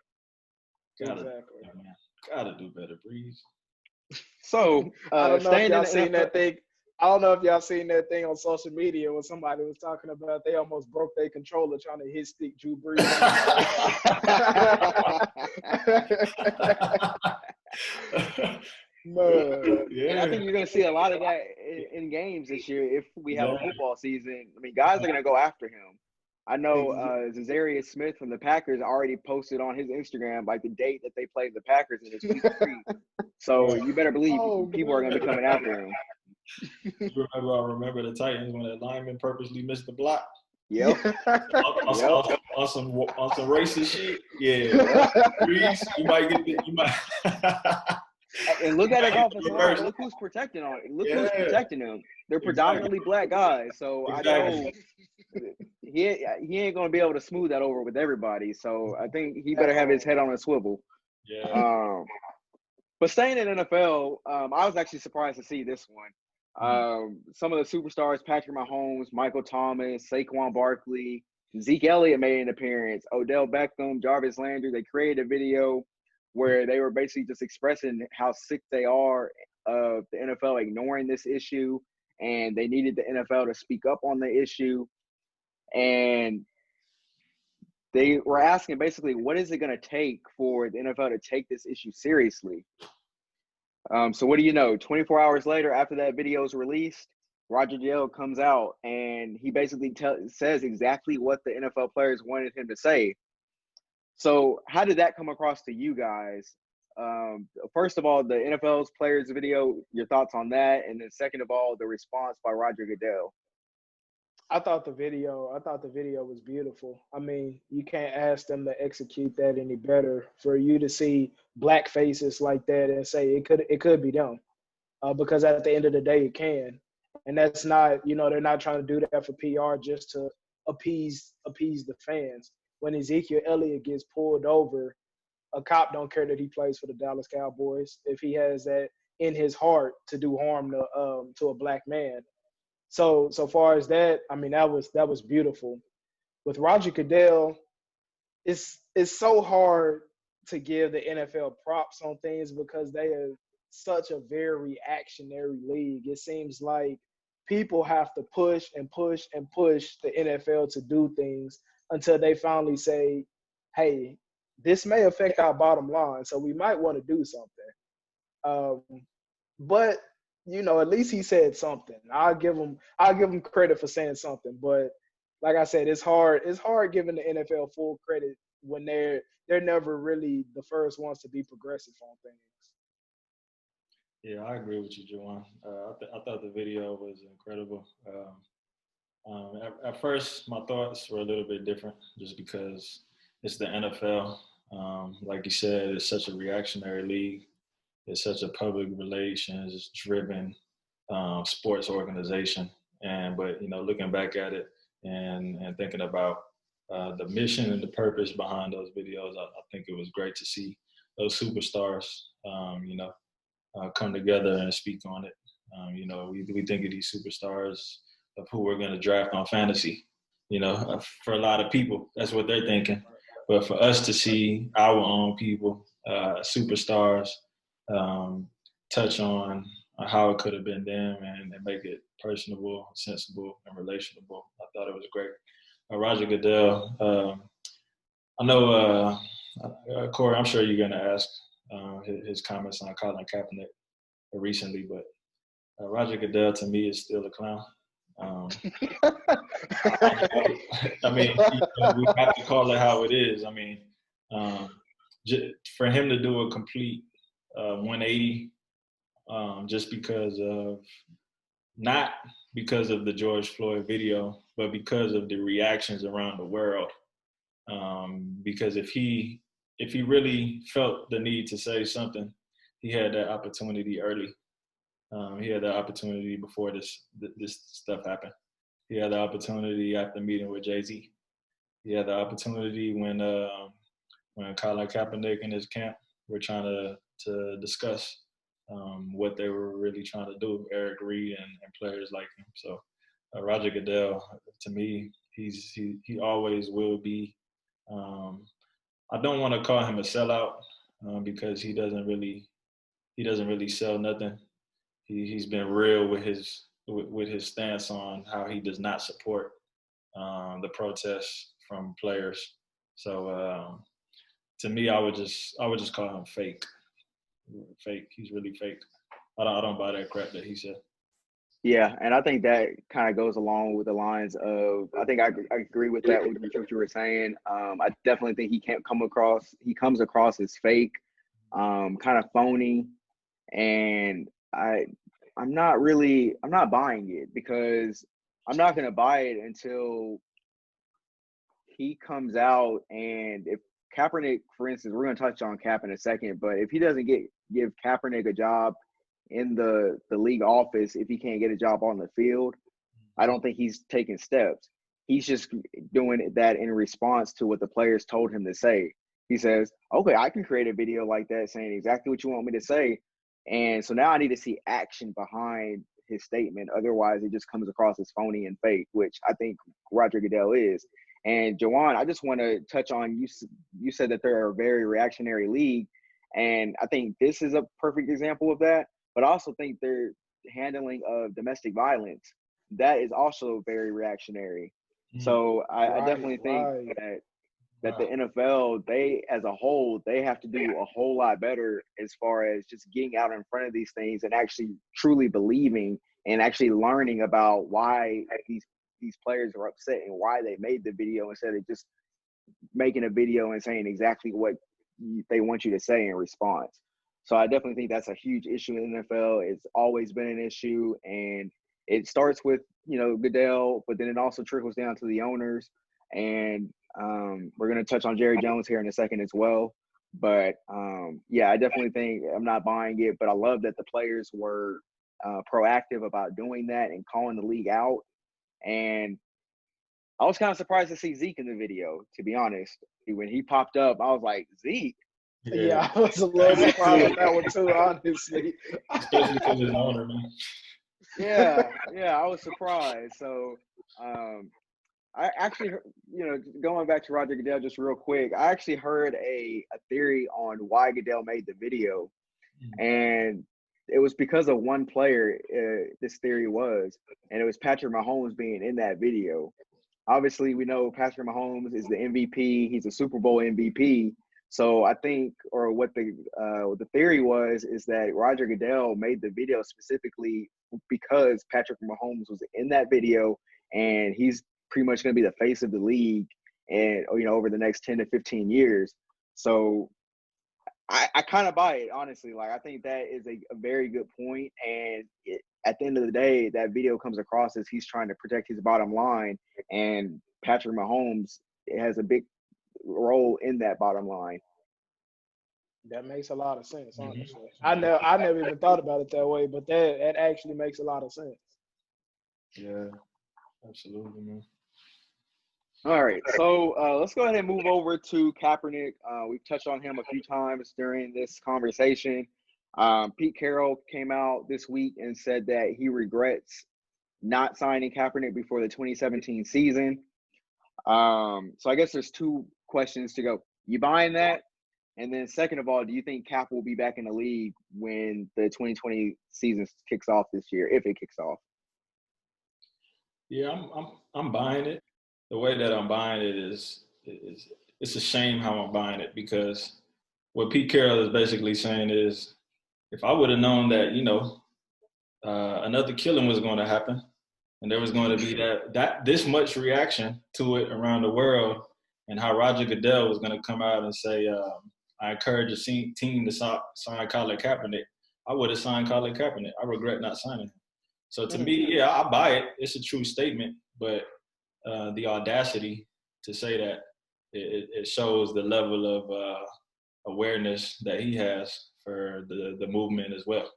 Gotta do better, Brees. So, I don't know if y'all seen that thing. I don't know if y'all seen that thing on social media when somebody was talking about they almost broke their controller trying to hit stick Drew Brees. Yeah. I think you're going to see a lot of that in games this year if we have a football season. I mean, guys are going to go after him. I know Za'Darius Smith from the Packers already posted on his Instagram like the date that they played the Packers in his week 3. So you better believe people are going to be coming after him. I remember the Titans when that lineman purposely missed the block. Yep. On some racist shit. Yeah. Brees, you might. And look at his offensive line. Look who's protecting on it. Look who's protecting him. They're predominantly black guys. So I know he ain't gonna be able to smooth that over with everybody. So I think he better have his head on a swivel. Yeah. But staying in NFL, I was actually surprised to see this one. Some of the superstars, Patrick Mahomes, Michael Thomas, Saquon Barkley, Zeke Elliott made an appearance. Odell Beckham, Jarvis Landry, they created a video where they were basically just expressing how sick they are of the NFL ignoring this issue, and they needed the NFL to speak up on the issue. And they were asking basically, what is it going to take for the NFL to take this issue seriously? So what do you know? 24 hours later, after that video is released, Roger Goodell comes out and he basically says exactly what the NFL players wanted him to say. So how did that come across to you guys? First of all, the NFL's players video, your thoughts on that, and then second of all, the response by Roger Goodell. I thought the video was beautiful. I mean, you can't ask them to execute that any better. For you to see black faces like that and say it could be them, because at the end of the day, it can. And that's not, they're not trying to do that for PR just to appease the fans. When Ezekiel Elliott gets pulled over, a cop don't care that he plays for the Dallas Cowboys if he has that in his heart to do harm to a black man. So far as that, I mean, that was beautiful. With Roger Goodell, it's so hard to give the NFL props on things because they are such a very reactionary league. It seems like people have to push and push and push the NFL to do things until they finally say, hey, this may affect our bottom line, so we might want to do something. But at least he said something. I'll give him credit for saying something. But like I said, it's hard giving the NFL full credit when they're never really the first ones to be progressive on things. Yeah, I agree with you, Juwan. I thought the video was incredible. At first, my thoughts were a little bit different just because it's the NFL. Like you said, it's such a reactionary league. It's such a public relations driven sports organization. But looking back at it and thinking about the mission and the purpose behind those videos, I think it was great to see those superstars, come together and speak on it. We think of these superstars of who we're going to draft on fantasy. For a lot of people, that's what they're thinking. But for us to see our own people, superstars, touch on how it could have been them and make it personable, sensible, and relationable, I thought it was great. Roger Goodell, I know, Corey, I'm sure you're going to ask his comments on Colin Kaepernick recently, but Roger Goodell to me is still a clown. I mean, we have to call it how it is. I mean, for him to do a complete 180 just because of, not because of the George Floyd video, but because of the reactions around the world. Because if he really felt the need to say something, he had that opportunity early. He had the opportunity before this stuff happened. He had the opportunity after meeting with Jay-Z. He had the opportunity when Colin Kaepernick and his camp were trying to discuss what they were really trying to do, Eric Reed and players like him. So Roger Goodell, to me, he always will be. I don't want to call him a sellout because he doesn't really sell nothing. He's been real with his stance on how he does not support the protests from players. So to me, I would just call him fake. Fake. He's really fake. I don't buy that crap that he said. Yeah, and I think that kind of goes along with the lines of, I think I agree with that, with what you were saying. I definitely think he comes across as fake, kind of phony, and I'm not buying it, because I'm not going to buy it until he comes out and if Kaepernick, for instance, we're going to touch on Cap in a second, but if he doesn't give Kaepernick a job in the league office, if he can't get a job on the field, I don't think he's taking steps. He's just doing that in response to what the players told him to say. He says, okay, I can create a video like that saying exactly what you want me to say. And so now I need to see action behind his statement. Otherwise, it just comes across as phony and fake, which I think Roger Goodell is. And Juwan, I just want to touch on, you said that they're a very reactionary league. And I think this is a perfect example of that. But I also think their handling of domestic violence, that is also very reactionary. So I definitely think that the NFL, they as a whole, they have to do a whole lot better as far as just getting out in front of these things and actually truly believing and actually learning about why these players are upset and why they made the video instead of just making a video and saying exactly what they want you to say in response. So I definitely think that's a huge issue in the NFL. It's always been an issue, and it starts with, Goodell, but then it also trickles down to the owners. And we're going to touch on Jerry Jones here in a second as well. But, yeah, I definitely think I'm not buying it, but I love that the players were proactive about doing that and calling the league out. And I was kind of surprised to see Zeke in the video, to be honest. When he popped up, I was like, Zeke? Yeah, I was a little surprised with that one too, honestly. Especially because it's an owner, man. Yeah, I was surprised. So I actually, going back to Roger Goodell just real quick, I actually heard a theory on why Goodell made the video. And it was because of one player, this theory was, and it was Patrick Mahomes being in that video. Obviously, we know Patrick Mahomes is the MVP. He's a Super Bowl MVP. So I think, or what the theory was, is that Roger Goodell made the video specifically because Patrick Mahomes was in that video, and he's pretty much going to be the face of the league, and over the next 10 to 15 years. So I kind of buy it, honestly. Like, I think that is a very good point. And at the end of the day, that video comes across as he's trying to protect his bottom line, and Patrick Mahomes has a big role in that bottom line. That makes a lot of sense, honestly. I never even thought about it that way, but that actually makes a lot of sense. Yeah, absolutely, man. All right, so let's go ahead and move over to Kaepernick. We've touched on him a few times during this conversation. Pete Carroll came out this week and said that he regrets not signing Kaepernick before the 2017 season. So I guess there's two questions to go. You buying that? And then second of all, do you think Cap will be back in the league when the 2020 season kicks off this year, if it kicks off? Yeah, I'm buying it. The way that I'm buying it is it's a shame how I'm buying it, because what Pete Carroll is basically saying is, if I would have known that, another killing was going to happen, and there was going to be that this much reaction to it around the world, and how Roger Goodell was going to come out and say, I encourage the team to sign Colin Kaepernick, I would have signed Colin Kaepernick. I regret not signing him. So to me, yeah, I buy it. It's a true statement, but the audacity to say that, it shows the level of awareness that he has for the movement as well.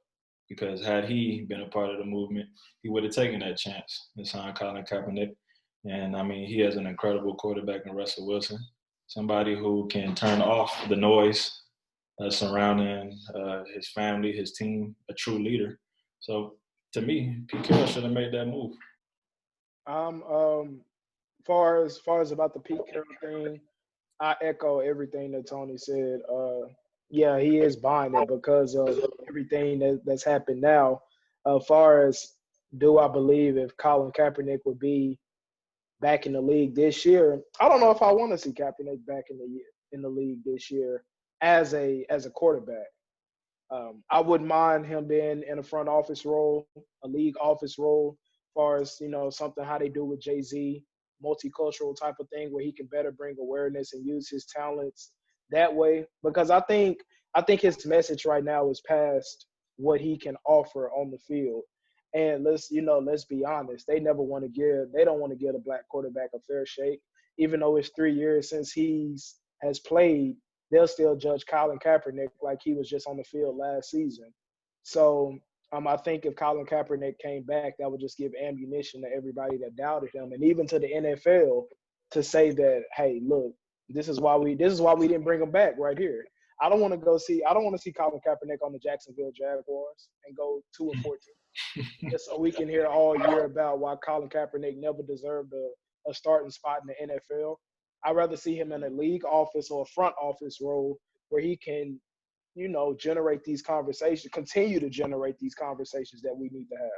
Because had he been a part of the movement, he would have taken that chance and signed Colin Kaepernick. And I mean, he has an incredible quarterback in Russell Wilson, somebody who can turn off the noise surrounding his family, his team, a true leader. So to me, Pete Carroll should have made that move. Far as about the Pete Carroll thing, I echo everything that Tony said. Yeah, he is buying it because of everything that's happened now. Far as, do I believe if Colin Kaepernick would be back in the league this year? I don't know if I want to see Kaepernick back in the league this year as a quarterback. I wouldn't mind him being in a front office role, a league office role, as far as, something how they do with Jay-Z, multicultural type of thing where he can better bring awareness and use his talents that way. Because I think his message right now is past what he can offer on the field. And let's be honest, they don't want to give a black quarterback a fair shake. even though it's 3 years since has played, they'll still judge Colin Kaepernick like he was just on the field last season. So I think if Colin Kaepernick came back, that would just give ammunition to everybody that doubted him, and even to the NFL to say that, hey, look, this is why we didn't bring him back right here. I don't want to see Colin Kaepernick on the Jacksonville Jaguars and go 2-14. Just so we can hear all year about why Colin Kaepernick never deserved a starting spot in the NFL. I'd rather see him in a league office or a front office role where he can, generate these conversations, continue to generate these conversations that we need to have.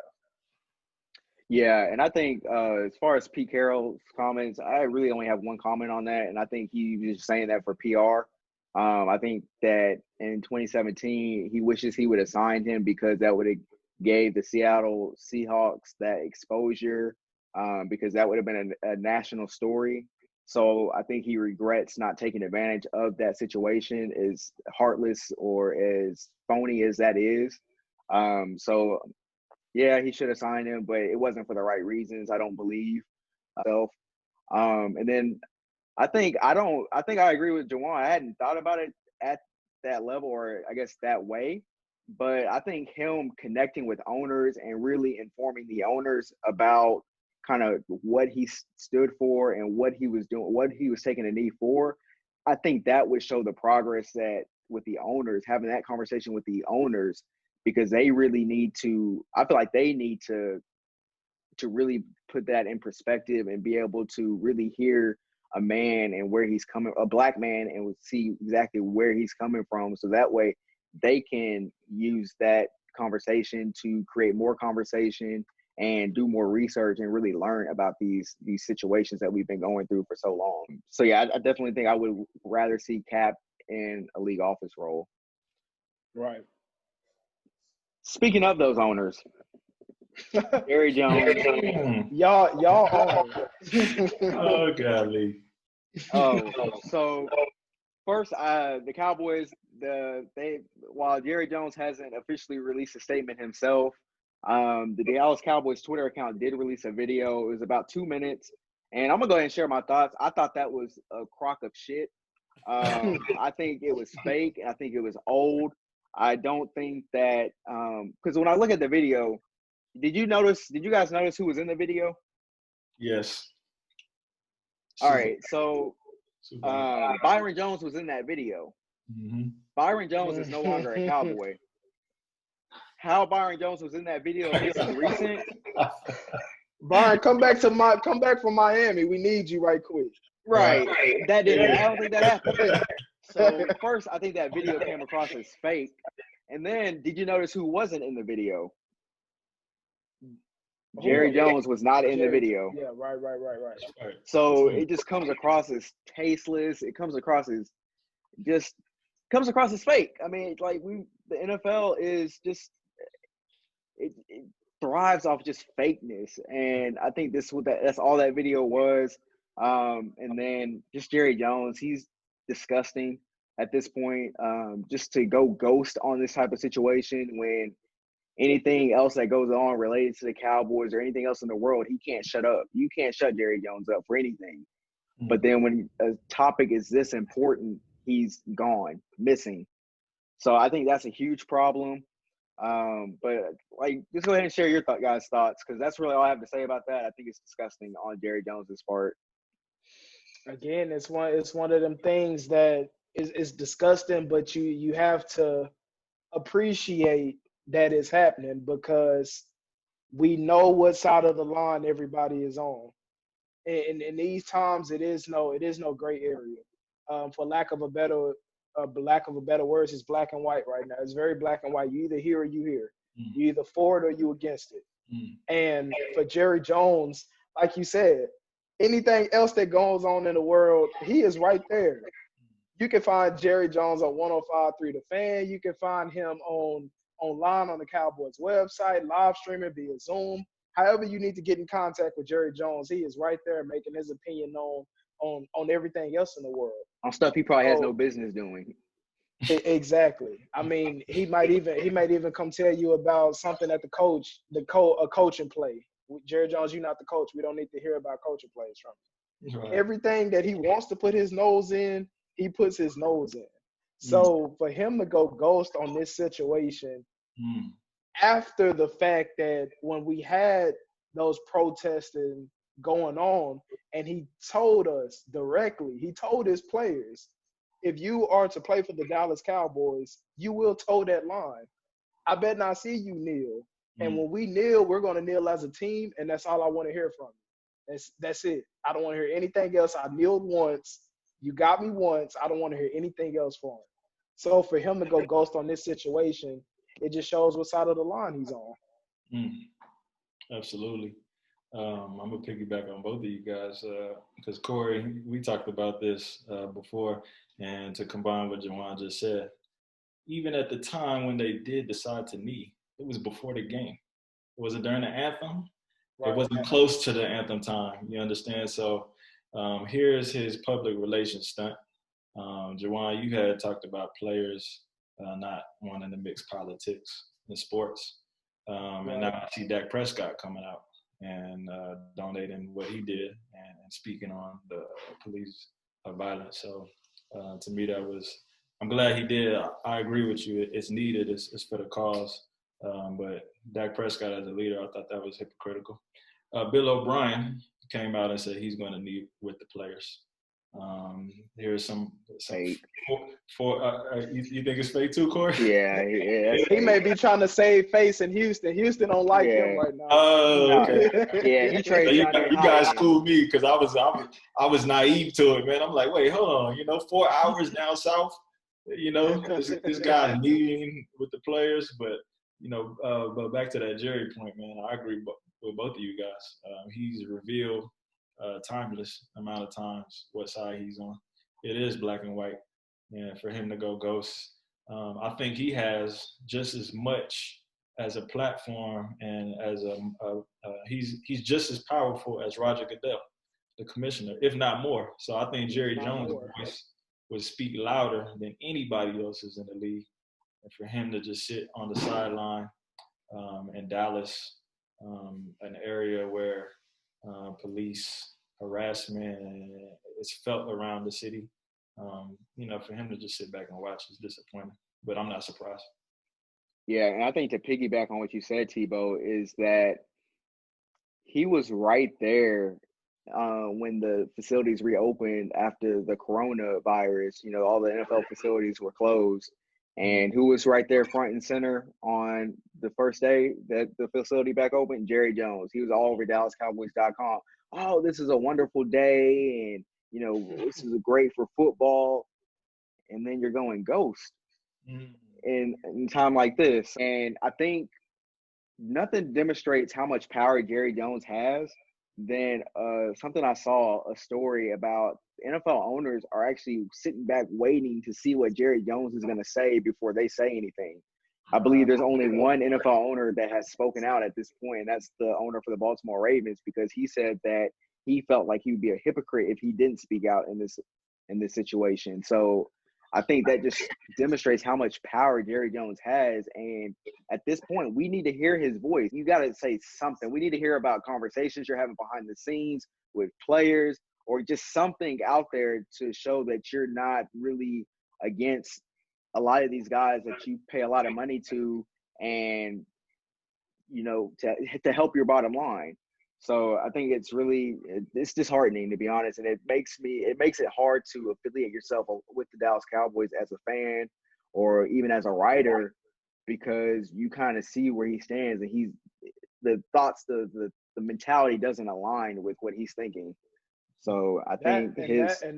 Yeah, and I think as far as Pete Carroll's comments, I really only have one comment on that, and I think he was just saying that for PR. I think that in 2017, he wishes he would have signed him because that would have gave the Seattle Seahawks that exposure, because that would have been a national story. So I think he regrets not taking advantage of that situation, as heartless or as phony as that is. So yeah, he should have signed him, but it wasn't for the right reasons, I don't believe. And then I think I agree with Juwan. I hadn't thought about it at that level, or I guess that way. But I think him connecting with owners and really informing the owners about kind of what he stood for and what he was doing, what he was taking a knee for, I think that would show the progress that with the owners, having that conversation with the owners, because they really need to, I feel like they need to really put that in perspective and be able to really hear a man and where he's coming, a black man, and see exactly where he's coming from. So that way they can use that conversation to create more conversation and do more research and really learn about these situations that we've been going through for so long. So yeah, I definitely think I would rather see Cap in a league office role. Right. Speaking of those owners, Jerry Jones. y'all own. Oh, golly. So first, the Cowboys, while Jerry Jones hasn't officially released a statement himself, the Dallas Cowboys Twitter account did release a video. It was about 2 minutes, and I'm gonna go ahead and share my thoughts. I thought that was a crock of shit. I think it was fake. I think it was old. I don't think that because when I look at the video, did you guys notice who was in the video? Yes. All right, so Byron Jones was in that video. Mm-hmm. Byron Jones is no longer a Cowboy. How Byron Jones was in that video, this is recent. Byron, come back from Miami. We need you right quick. Right. I don't think that happened. So first, I think that video came across as fake. And then, did you notice who wasn't in the video? Jerry Jones was not in the video. Yeah, right. So it just comes across as tasteless. It comes across as fake. I mean, like the NFL is just it thrives off just fakeness, and I think that's all that video was. And then just Jerry Jones, he's disgusting at this point. Just to go ghost on this type of situation when anything else that goes on related to the Cowboys or anything else in the world, he can't shut up. You can't shut Jerry Jones up for anything. Mm-hmm. But then when a topic is this important, he's gone, missing. So I think that's a huge problem. But like, just go ahead and share your guys' thoughts, because that's really all I have to say about that. I think it's disgusting on Jerry Jones's part. Again, it's one of them things that is disgusting, but you have to appreciate that it's happening, because we know what side of the line everybody is on. And in these times, it is no gray area. For lack of a better words, it's black and white right now. It's very black and white. You either hear or you hear. Mm. You either for it or you against it. Mm. And for Jerry Jones, like you said, anything else that goes on in the world, he is right there. You can find Jerry Jones on 105.3 The Fan. You can find him online on the Cowboys website, live streaming via Zoom. However you need to get in contact with Jerry Jones, he is right there making his opinion known on everything else in the world. On stuff he probably has no business doing. Exactly. I mean, he might even come tell you about something that a coaching play. Jerry Jones, you're not the coach. We don't need to hear about coaching plays from you. Right. Everything that he wants to put his nose in, he puts his nose in. So for him to go ghost on this situation after the fact that when we had those protesting going on, and he told us directly, he told his players, if you are to play for the Dallas Cowboys, you will toe that line. I bet not see you kneel. And when we kneel, we're going to kneel as a team, and that's all I want to hear from you. That's it. I don't want to hear anything else. I kneeled once. You got me once. I don't want to hear anything else from him. So for him to go ghost on this situation, it just shows what side of the line he's on. Absolutely. I'm going to piggyback on both of you guys because, Corey, we talked about this before, and to combine what Juwan just said, even at the time when they did decide to knee, it was before the game. Was it during the anthem? Right. It wasn't close to the anthem time, you understand? So here's his public relations stunt. Juwan, you had talked about players not wanting to mix politics in sports. And now I see Dak Prescott coming out and donating what he did and speaking on the police violence. So to me, I'm glad he did. I agree with you. It's needed. It's for the cause. But Dak Prescott as a leader, I thought that was hypocritical. Bill O'Brien came out and said he's going to meet with the players. Here's some fake. You think it's fake too, Corey? Yeah. He may be trying to save face in Houston. Houston don't like him right now. Oh, okay. Yeah, he traded. You guys schooled me because I was naive to it, man. I'm like, wait, hold on. 4 hours down south. This guy meeting with the players, but but back to that Jerry point, man. I agree with both of you guys. He's revealed timeless amount of times what side he's on. It is black and white, and for him to go ghost, I think he has just as much as a platform and as he's just as powerful as Roger Goodell, the commissioner, if not more. So I think Jerry Jones' voice would speak louder than anybody else's in the league. And for him to just sit on the sideline in Dallas, an area where police harassment is felt around the city, for him to just sit back and watch is disappointing. But I'm not surprised. Yeah, and I think to piggyback on what you said, TBO, is that he was right there when the facilities reopened after the coronavirus. All the NFL facilities were closed. And who was right there front and center on the first day that the facility back open? Jerry Jones. He was all over DallasCowboys.com. Oh, this is a wonderful day, and this is great for football. And then you're going ghost in time like this. And I think nothing demonstrates how much power Jerry Jones has than something I saw, a story about NFL owners are actually sitting back waiting to see what Jerry Jones is going to say before they say anything. I believe there's only one NFL owner that has spoken out at this point, and that's the owner for the Baltimore Ravens, because he said that he felt like he would be a hypocrite if he didn't speak out in this situation. So I think that just demonstrates how much power Jerry Jones has. And at this point, we need to hear his voice. You got to say something. We need to hear about conversations you're having behind the scenes with players, or just something out there to show that you're not really against a lot of these guys that you pay a lot of money to, and, to help your bottom line. So I think it's disheartening, to be honest. And it makes it hard to affiliate yourself with the Dallas Cowboys as a fan or even as a writer, because you kind of see where he stands, and the mentality doesn't align with what he's thinking. So I think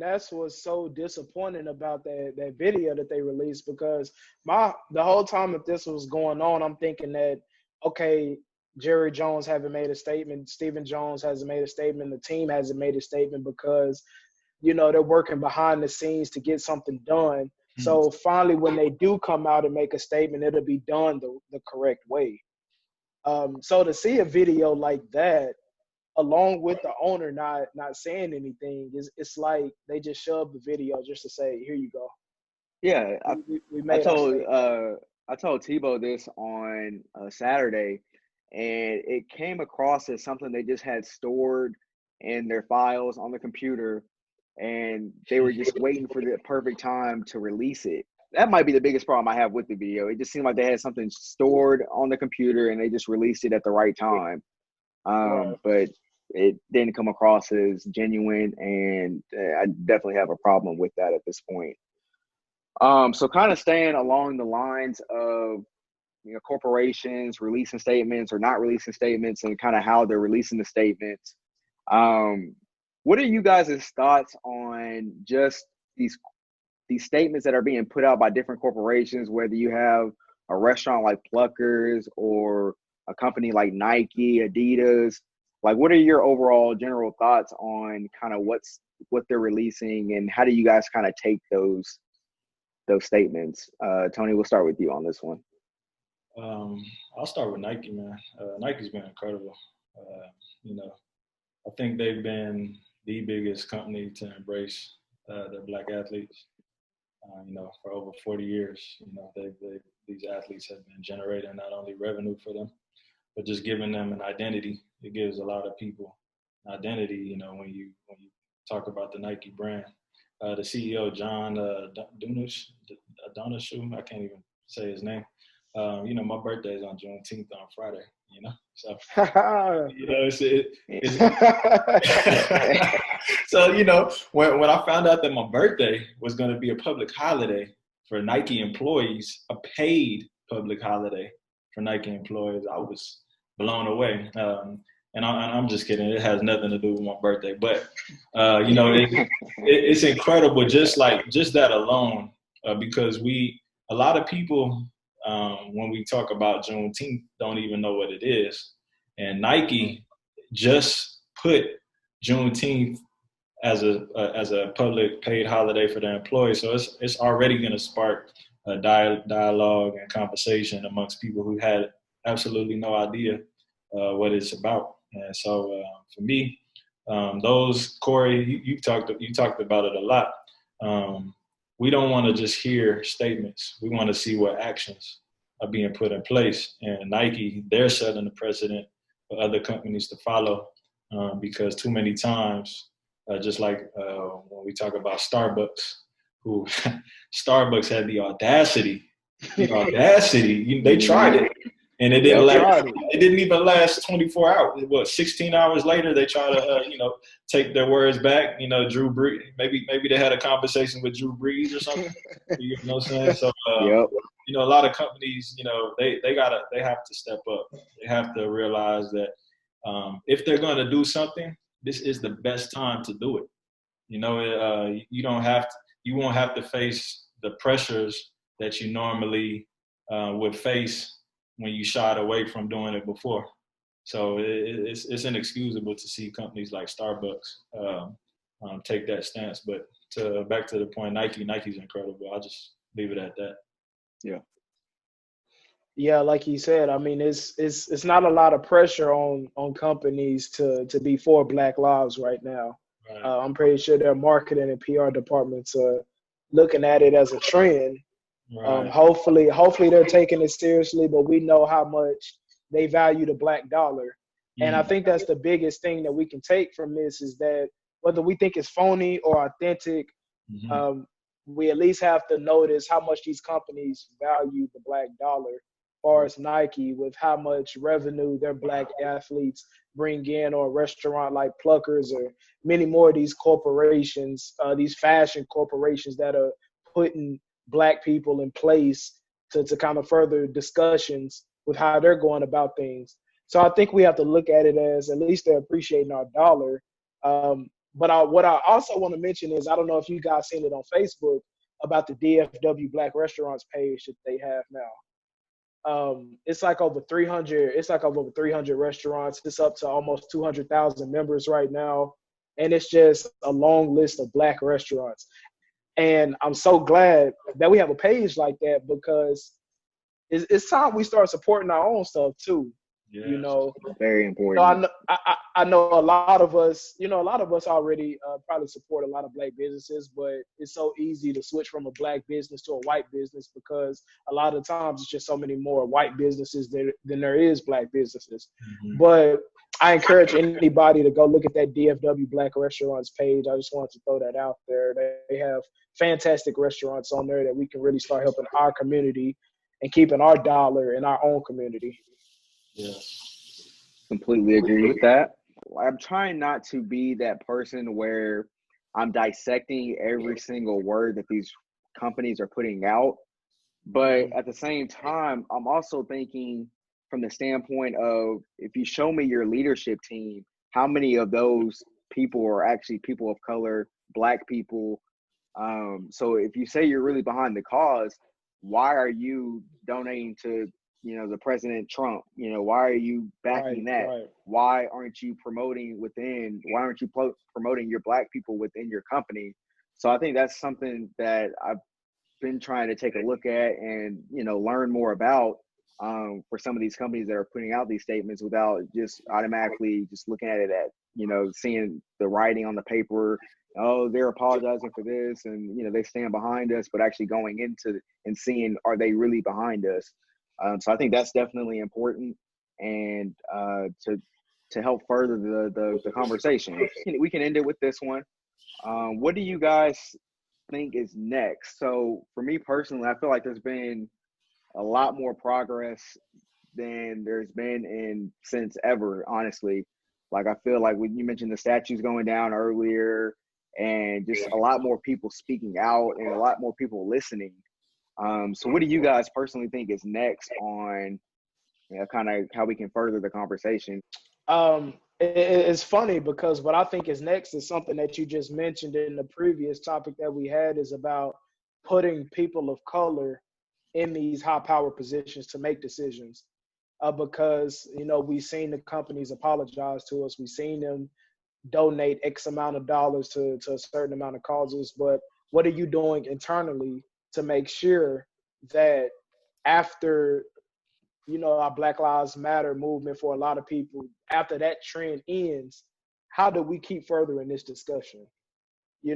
that's what's so disappointing about that video that they released, because the whole time that this was going on, I'm thinking that, okay, Jerry Jones hasn't made a statement, Stephen Jones hasn't made a statement, the team hasn't made a statement, because they're working behind the scenes to get something done. So finally, when they do come out and make a statement, it'll be done the correct way. So to see a video like that, along with the owner not saying anything, it's like they just shoved the video just to say, here you go. Yeah, we made I told TBO this on Saturday, and it came across as something they just had stored in their files on the computer, and they were just waiting for the perfect time to release it. That might be the biggest problem I have with the video. It just seemed like they had something stored on the computer and they just released it at the right time. But it didn't come across as genuine, and I definitely have a problem with that at this point. So kind of staying along the lines of, you know, corporations releasing statements or not releasing statements, and kind of how they're releasing the statements. What are you guys' thoughts on just these statements that are being put out by different corporations, whether you have a restaurant like Pluckers or a company like Nike, Adidas? Like, what are your overall general thoughts on kind of what they're releasing, and how do you guys kind of take those statements? Tony, we'll start with you on this one. I'll start with Nike, man. Nike's been incredible. You know, I think they've been the biggest company to embrace their Black athletes. You know, for over 40 years, you know, these athletes have been generating not only revenue for them, but just giving them an identity. It gives a lot of people an identity. You know, when you talk about the Nike brand, the CEO John Donishu, I can't even say his name. You know, my birthday is on Juneteenth on Friday, you know? So, you know, so, you know, when I found out that my birthday was going to be a public holiday for Nike employees, a paid public holiday for Nike employees, I was blown away. And I'm just kidding. It has nothing to do with my birthday. But, you know, it's incredible just that alone, because a lot of people, when we talk about Juneteenth, don't even know what it is. And Nike just put Juneteenth as a public paid holiday for their employees. So it's already going to spark a dialogue and conversation amongst people who had absolutely no idea what it's about. And so for me, those, Corey, you talked about it a lot. We don't want to just hear statements. We want to see what actions are being put in place. And Nike, they're setting the precedent for other companies to follow, because too many times, just like when we talk about Starbucks, who Starbucks had the audacity, they tried it. And it didn't even last 24 hours. What, 16 hours later, they try to, you know, take their words back. You know, Drew Brees, maybe they had a conversation with Drew Brees or something. You know what I'm saying? So, you know, a lot of companies, you know, they have to step up. They have to realize that if they're going to do something, this is the best time to do it. You know, you won't have to face the pressures that you normally would face when you shied away from doing it before. So it's inexcusable to see companies like Starbucks take that stance. But back to the point, Nike's incredible. I'll just leave it at that. Yeah. Yeah, like you said, I mean, it's not a lot of pressure on companies to be for Black lives right now. Right. I'm pretty sure their marketing and PR departments are looking at it as a trend. Right. Hopefully they're taking it seriously, but we know how much they value the Black dollar. And I think that's the biggest thing that we can take from this, is that whether we think it's phony or authentic, we at least have to notice how much these companies value the Black dollar, as far as Nike, with how much revenue their Black athletes bring in, or a restaurant like Pluckers, or many more of these corporations, these fashion corporations that are putting Black people in place to kind of further discussions with how they're going about things. So I think we have to look at it as at least they're appreciating our dollar. But what I also want to mention is, I don't know if you guys seen it on Facebook about the DFW Black Restaurants page that they have now. It's like over 300. It's like over 300 restaurants. It's up to almost 200,000 members right now, and it's just a long list of Black restaurants. And I'm so glad that we have a page like that, because it's time we start supporting our own stuff too. Yes. You know, very important. I know a lot of us, already probably support a lot of Black businesses, but it's so easy to switch from a Black business to a white business, because a lot of times it's just so many more white businesses than there is Black businesses. But I encourage anybody to go look at that DFW Black Restaurants page. I just wanted to throw that out there. They have fantastic restaurants on there that we can really start helping our community and keeping our dollar in our own community. Yeah. Completely agree with that. I'm trying not to be that person where I'm dissecting every single word that these companies are putting out. But at the same time, I'm also thinking from the standpoint of, if you show me your leadership team, how many of those people are actually people of color, Black people? So if you say you're really behind the cause, why are you donating to, the President Trump? Why are you backing that? Right. Why aren't you promoting promoting your Black people within your company? So I think that's something that I've been trying to take a look at and, learn more about, for some of these companies that are putting out these statements without just automatically just looking at it at, seeing the writing on the paper. Oh, they're apologizing for this, and they stand behind us, but actually going into and seeing, are they really behind us? So I think that's definitely important, and to help further the conversation, we can end it with this one. What do you guys think is next? So for me personally, I feel like there's been a lot more progress than there's been since ever, honestly. Like, I feel like when you mentioned the statues going down earlier, and just a lot more people speaking out and a lot more people listening. So what do you guys personally think is next on, kind of how we can further the conversation? It's funny because what I think is next is something that you just mentioned in the previous topic that we had, is about putting people of color in these high power positions to make decisions. Because, we've seen the companies apologize to us. We've seen them donate X amount of dollars to a certain amount of causes. But what are you doing internally to make sure that after, our Black Lives Matter movement, for a lot of people, after that trend ends, how do we keep furthering this discussion?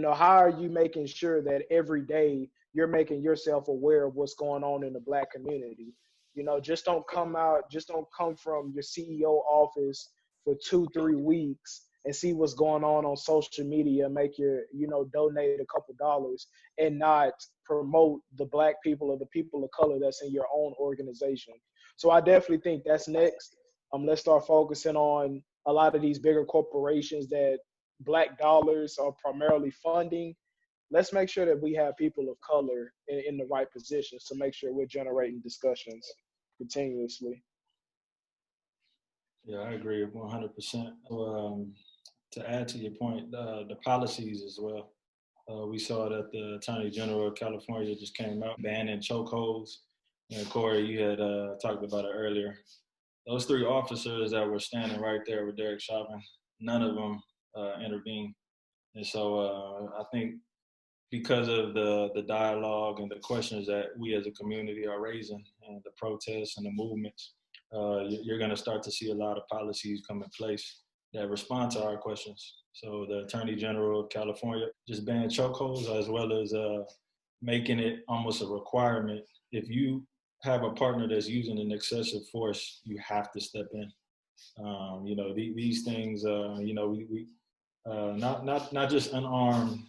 How are you making sure that every day you're making yourself aware of what's going on in the Black community? Just don't come from your CEO office for 2-3 weeks and see what's going on social media, make your, donate a couple dollars, and not promote the Black people or the people of color that's in your own organization. So I definitely think that's next. Let's start focusing on a lot of these bigger corporations that Black dollars are primarily funding. Let's make sure that we have people of color in the right positions to make sure we're generating discussions continuously. Yeah, I agree 100%. To add to your point, the policies as well. We saw that the Attorney General of California just came out banning chokeholds. And Corey, you had talked about it earlier. Those 3 officers that were standing right there with Derek Chauvin, none of them intervened. And so I think because of the dialogue and the questions that we as a community are raising, and the protests and the movements, you're going to start to see a lot of policies come in place that respond to our questions. So the Attorney General of California just banned chokeholds, as well as making it almost a requirement. If you have a partner that's using an excessive force, you have to step in. These things, we not just unarmed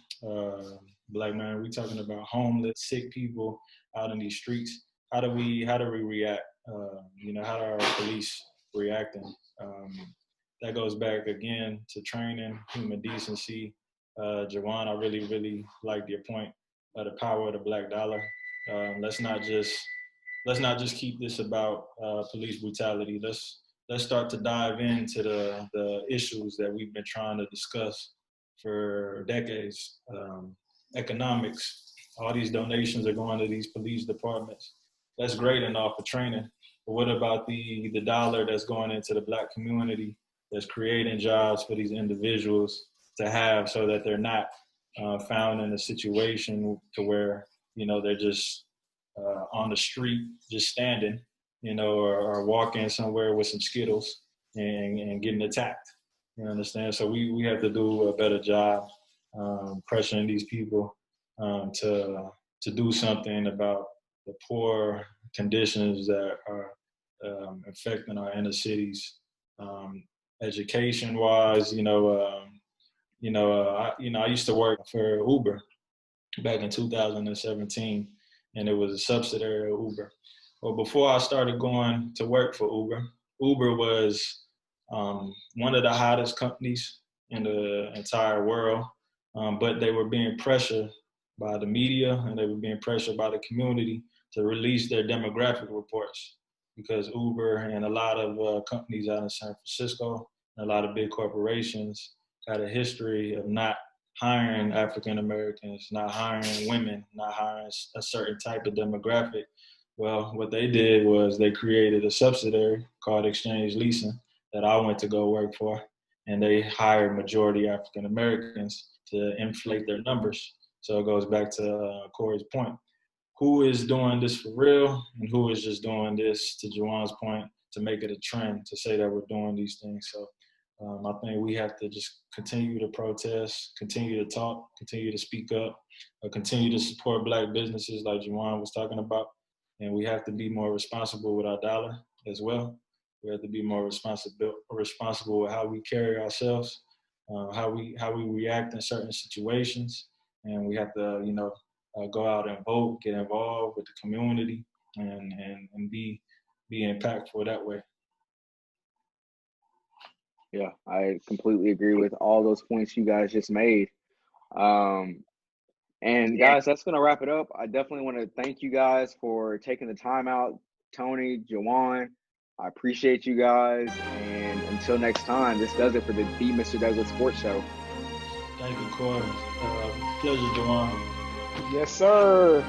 Black men. We're talking about homeless, sick people out in these streets. How do we react? How are our police reacting? That goes back again to training, human decency. Juwan, I really, really like your point of the power of the Black dollar. Let's not just keep this about police brutality. Let's start to dive into the issues that we've been trying to discuss for decades. Economics, all these donations are going to these police departments. That's great and all for training. But what about the dollar that's going into the Black community, that's creating jobs for these individuals to have, so that they're not found in a situation to where, they're just on the street, just standing, or walking somewhere with some Skittles and getting attacked. You understand? So we have to do a better job pressuring these people to do something about the poor conditions that are affecting our inner cities. education-wise. I used to work for Uber back in 2017, and it was a subsidiary of Uber. Well, before I started going to work for Uber, Uber was one of the hottest companies in the entire world, but they were being pressured by the media and they were being pressured by the community to release their demographic reports because Uber and a lot of companies out in San Francisco and a lot of big corporations had a history of not hiring African Americans, not hiring women, not hiring a certain type of demographic. Well, what they did was they created a subsidiary called Exchange Leasing that I went to go work for, and they hired majority African Americans to inflate their numbers. So it goes back to Corey's point. Who is doing this for real and who is just doing this, to Juwan's point, to make it a trend, to say that we're doing these things. So I think we have to just continue to protest, continue to talk, continue to speak up, continue to support Black businesses like Juwan was talking about. And we have to be more responsible with our dollar as well. We have to be more responsible with how we carry ourselves, how we react in certain situations. And we have to, go out and vote, get involved with the community, and be impactful that way. Yeah, I completely agree with all those points you guys just made. And guys, that's going to wrap it up. I definitely want to thank you guys for taking the time out. Tony, Juwan, I appreciate you guys. And until next time, this does it for the Mr. Douglass Sports Show. Thank you, Corey. Pleasure, Juwan. Yes, sir.